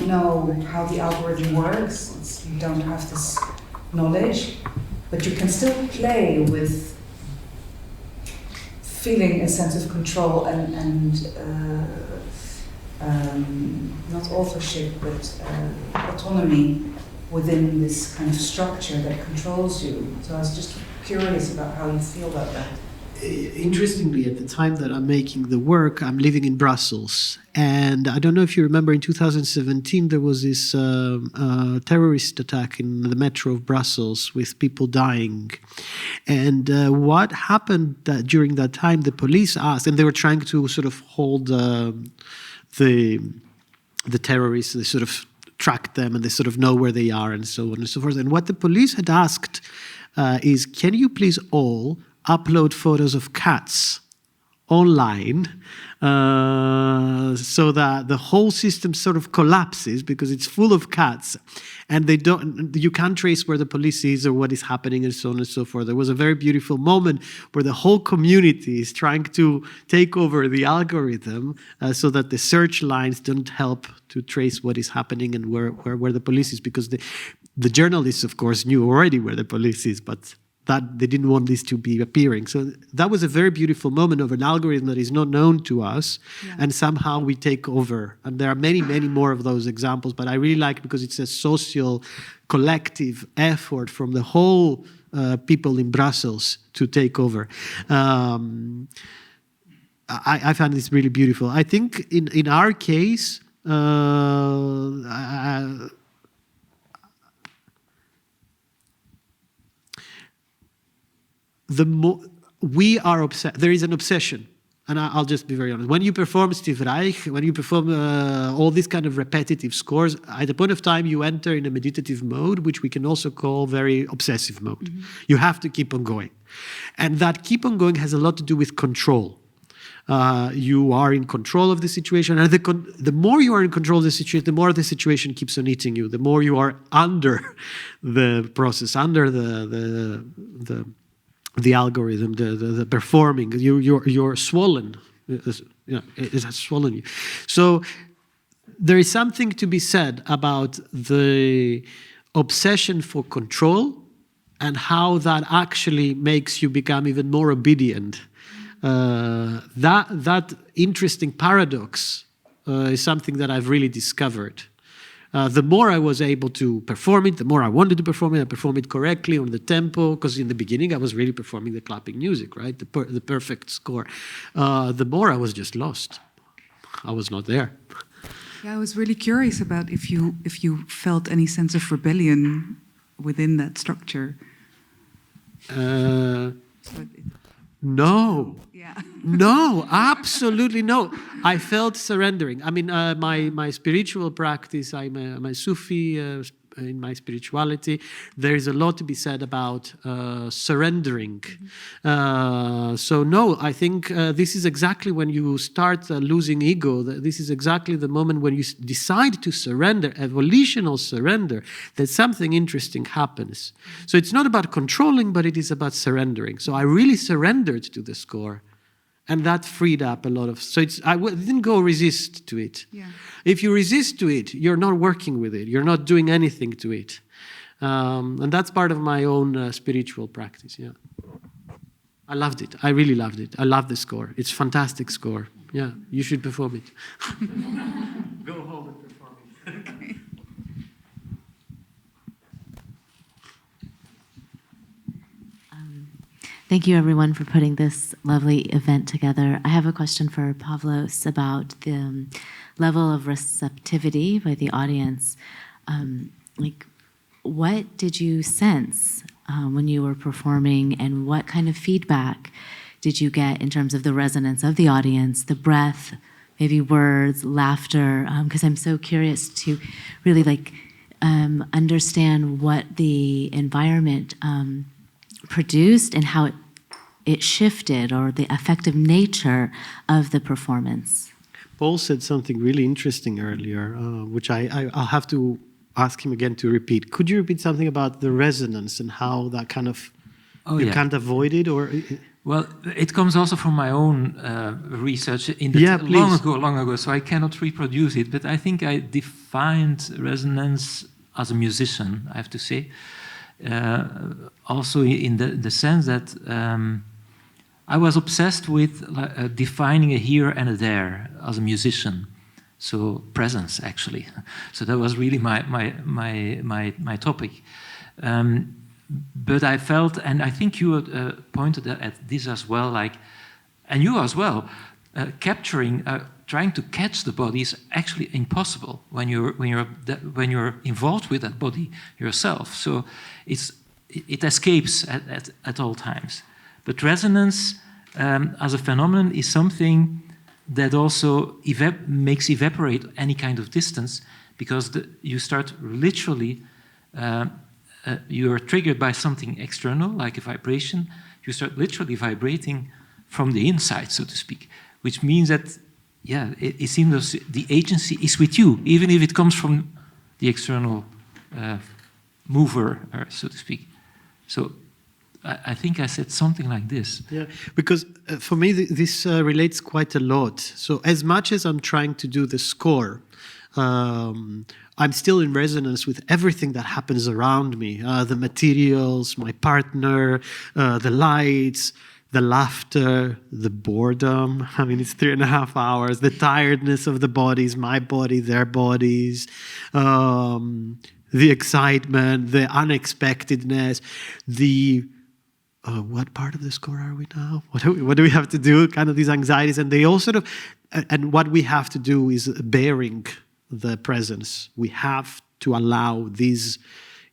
know how the algorithm works. You don't have this knowledge, but you can still play with feeling a sense of control and not authorship, but autonomy within this kind of structure that controls you. So I was just curious about how you feel about that. Interestingly, at the time that I'm making the work, I'm living in Brussels. And I don't know if you remember, in 2017, there was this terrorist attack in the metro of Brussels with people dying. And what happened during that time, the police asked, and they were trying to sort of hold the terrorists, they sort of track them and they sort of know where they are and so on and so forth. And what the police had asked is, can you please all upload photos of cats online so that the whole system sort of collapses because it's full of cats and you can't trace where the police is or what is happening and so on and so forth. There was a very beautiful moment where the whole community is trying to take over the algorithm so that the search lines don't help to trace what is happening and where the police is, because the journalists, of course, knew already where the police is, but that they didn't want this to be appearing. So that was a very beautiful moment of an algorithm that is not known to us, and somehow we take over. And there are many, many more of those examples, but I really like it because it's a social, collective effort from the whole people in Brussels to take over. I find this really beautiful. I think in our case, we are obsessed. There is an obsession, and I'll just be very honest. When you perform Steve Reich, when you perform all these kind of repetitive scores, at a point of time you enter in a meditative mode, which we can also call very obsessive mode. Mm-hmm. You have to keep on going, and that keep on going has a lot to do with control. You are in control of the situation, and the more you are in control of the situation, the more the situation keeps on eating you. The more you are under the process, under the algorithm, the performing, you're swollen. It has swollen you. So there is something to be said about the obsession for control and how that actually makes you become even more obedient. That interesting paradox is something that I've really discovered. The more I was able to perform it, the more I wanted to perform it. I perform it correctly on the tempo, because in the beginning I was really performing the clapping music, right? The perfect score. The more I was just lost. I was not there. Yeah, I was really curious about if you felt any sense of rebellion within that structure. No. Yeah. No, absolutely no. I felt surrendering. I mean, my spiritual practice, I'm a Sufi in my spirituality. There is a lot to be said about surrendering. So no, I think this is exactly when you start losing ego. This is exactly the moment when you decide to surrender, evolutional surrender, that something interesting happens. So it's not about controlling, but it is about surrendering. So I really surrendered to the score. And that freed up a lot of... So I didn't go resist to it. Yeah. If you resist to it, you're not working with it. You're not doing anything to it. And that's part of my own spiritual practice, yeah. I loved it. I really loved it. I love the score. It's a fantastic score. Yeah, you should perform it. Go home and perform it. Okay. Thank you, everyone, for putting this lovely event together. I have a question for Pavlos about the level of receptivity by the audience. What did you sense when you were performing, and what kind of feedback did you get in terms of the resonance of the audience, the breath, maybe words, laughter? Because I'm so curious to really understand what the environment produced and how it shifted, or the affective nature of the performance. Paul said something really interesting earlier, which I'll have to ask him again to repeat. Could you repeat something about the resonance and how that kind of can't avoid it, or? Well, it comes also from my own research long ago, so I cannot reproduce it. But I think I defined resonance as a musician, I have to say. Also in the sense that I was obsessed with defining a here and a there as a musician. So presence, actually. So that was really my topic. But I felt, and I think you pointed at this as well, and you as well, trying to catch the body is actually impossible when you're involved with that body yourself. So it escapes at all times. But resonance as a phenomenon is something that also makes evaporate any kind of distance, because you start literally, you are triggered by something external, like a vibration. You start literally vibrating from the inside, so to speak, which means that, it seems the agency is with you, even if it comes from the external mover, so to speak. So I think I said something like this. Yeah, because for me, this relates quite a lot. So as much as I'm trying to do the score, I'm still in resonance with everything that happens around me. The materials, my partner, the lights, the laughter, the boredom. I mean, it's 3.5 hours. The tiredness of the bodies, my body, their bodies. The excitement, the unexpectedness, the... what part of the score are we now? What do we have to do? Kind of these anxieties. And they all sort of... And what we have to do is bearing the presence. We have to allow these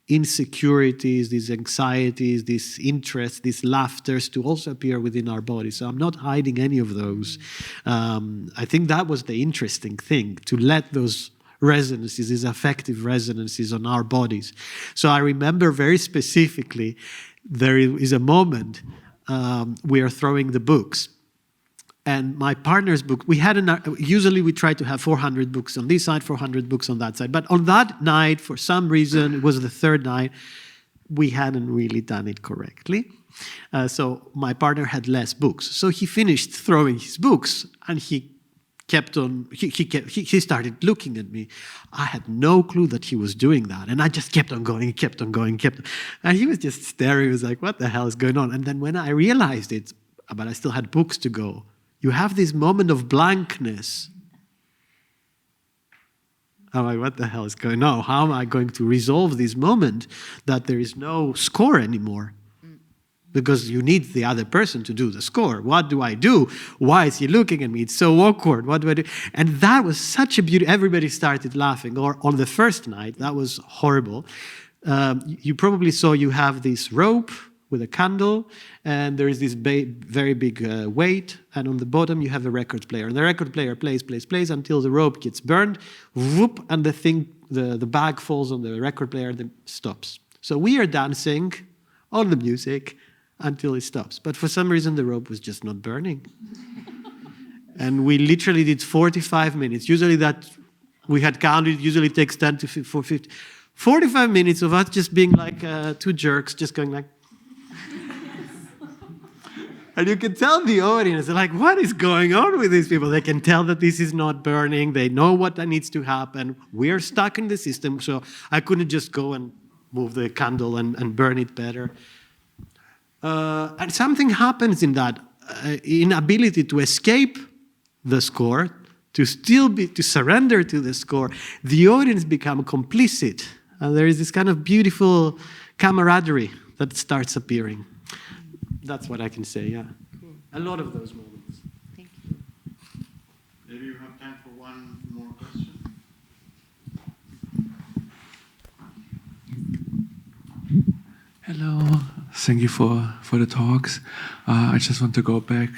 insecurities, these anxieties, these interests, these laughters to also appear within our body. So I'm not hiding any of those. I think that was the interesting thing, to let those resonances, these affective resonances on our bodies. So I remember very specifically, there is a moment we are throwing the books. And my partner's book, usually we try to have 400 books on this side, 400 books on that side. But on that night, for some reason, it was the third night, we hadn't really done it correctly. So my partner had less books. So he finished throwing his books, and he started looking at me. I had no clue that he was doing that. And I just kept on going. And he was just staring. He was like, what the hell is going on? And then when I realized it, but I still had books to go, you have this moment of blankness. I'm like, what the hell is going on? How am I going to resolve this moment that there is no score anymore? Because you need the other person to do the score. What do I do? Why is he looking at me? It's so awkward. What do I do? And that was such a beauty. Everybody started laughing. Or on the first night, that was horrible. You probably saw you have this rope with a candle, and there is this very big weight, and on the bottom you have a record player. And the record player plays until the rope gets burned, whoop, and the bag falls on the record player and then stops. So we are dancing on the music until it stops. But for some reason, the rope was just not burning. And we literally did 45 minutes. Usually that we had counted, usually takes 10 to 50. 45 minutes of us just being like two jerks, just going like... And you can tell the audience, they're like, what is going on with these people? They can tell that this is not burning. They know what needs to happen. We're stuck in the system, so I couldn't just go and move the candle and burn it better. And something happens in that inability to escape the score, to surrender to the score. The audience become complicit, and there is this kind of beautiful camaraderie that starts appearing. That's what I can say. Yeah, cool. A lot of those moments. Thank you. Maybe you have time for one more question. Hello, thank you for the talks. I just want to go back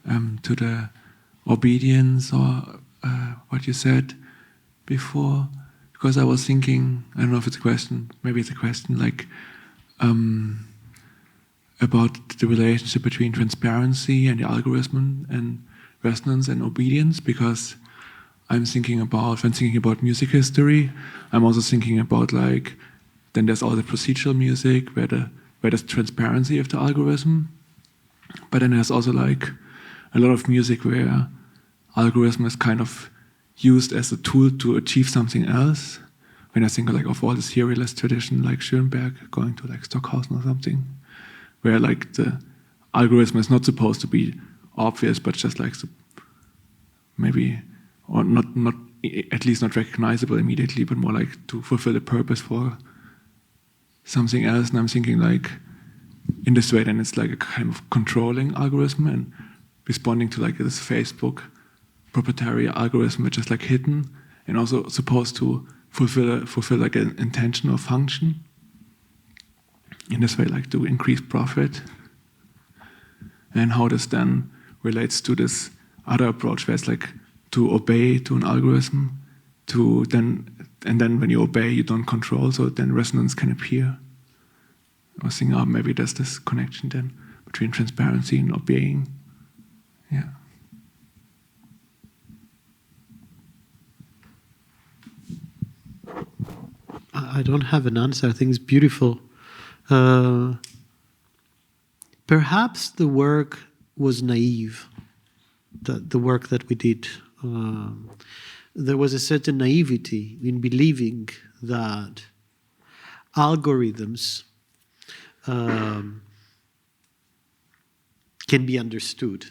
to the obedience or what you said before, because I was thinking, I don't know if it's a question, maybe it's a question, like about the relationship between transparency and the algorithm and resonance and obedience, because when thinking about music history, I'm also thinking about like, then there's all the procedural music where there's transparency of the algorithm. But then there's also like a lot of music where algorithm is kind of used as a tool to achieve something else. When I think like of all the serialist tradition, like Schoenberg going to like Stockhausen or something, where like the algorithm is not supposed to be obvious, but just like maybe, or not at least not recognizable immediately, but more like to fulfill a purpose for something else. And I'm thinking like, in this way, then it's like a kind of controlling algorithm and responding to like this Facebook proprietary algorithm, which is like hidden and also supposed to fulfill like an intention or function. In this way, like to increase profit. And how this then relates to this other approach where it's like to obey to an algorithm, and then when you obey, you don't control, so then resonance can appear. I was thinking, maybe there's this connection then between transparency and obeying. Yeah. I don't have an answer. I think it's beautiful. Perhaps the work was naive, the work that we did. There was a certain naivety in believing that algorithms can be understood.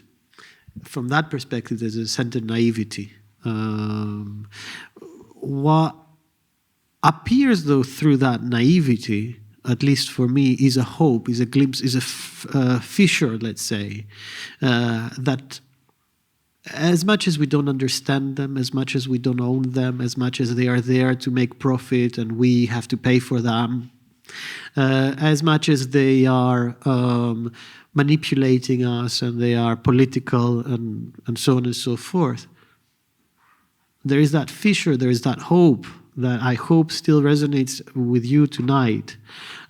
From that perspective, there's a certain naivety. What appears, though, through that naivety, at least for me, is a hope, is a glimpse, is a fissure, let's say, that as much as we don't understand them, as much as we don't own them, as much as they are there to make profit and we have to pay for them, as much as they are manipulating us and they are political and so on and so forth, there is that fissure, there is that hope that I hope still resonates with you tonight.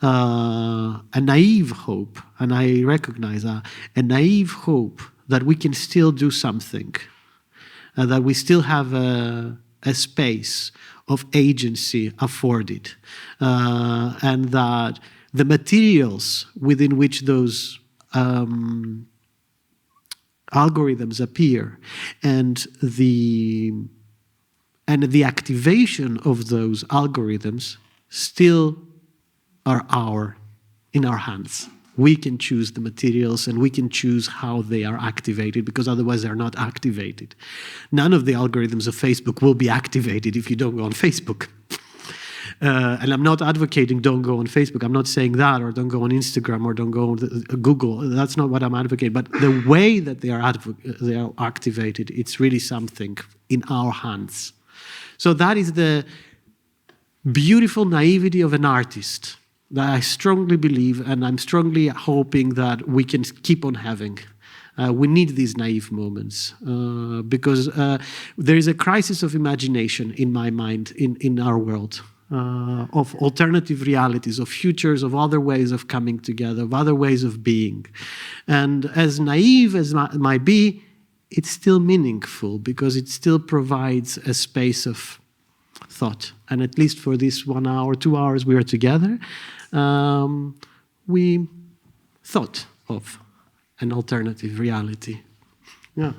A naive hope, and I recognize that, a naive hope that we can still do something, that we still have a space of agency afforded, and that the materials within which those algorithms appear and the activation of those algorithms still are in our hands. We can choose the materials and we can choose how they are activated, because otherwise they're not activated. None of the algorithms of Facebook will be activated if you don't go on Facebook. And I'm not advocating don't go on Facebook. I'm not saying that, or don't go on Instagram, or don't go on Google. That's not what I'm advocating. But the way that they are activated, it's really something in our hands. So that is the beautiful naivety of an artist that I strongly believe, and I'm strongly hoping that we can keep on having. We need these naive moments because there is a crisis of imagination in my mind in our world. Of alternative realities, of futures, of other ways of coming together, of other ways of being. And as naive as it might be, it's still meaningful because it still provides a space of thought. And at least for this 1 hour, 2 hours we are together, we thought of an alternative reality. Yeah.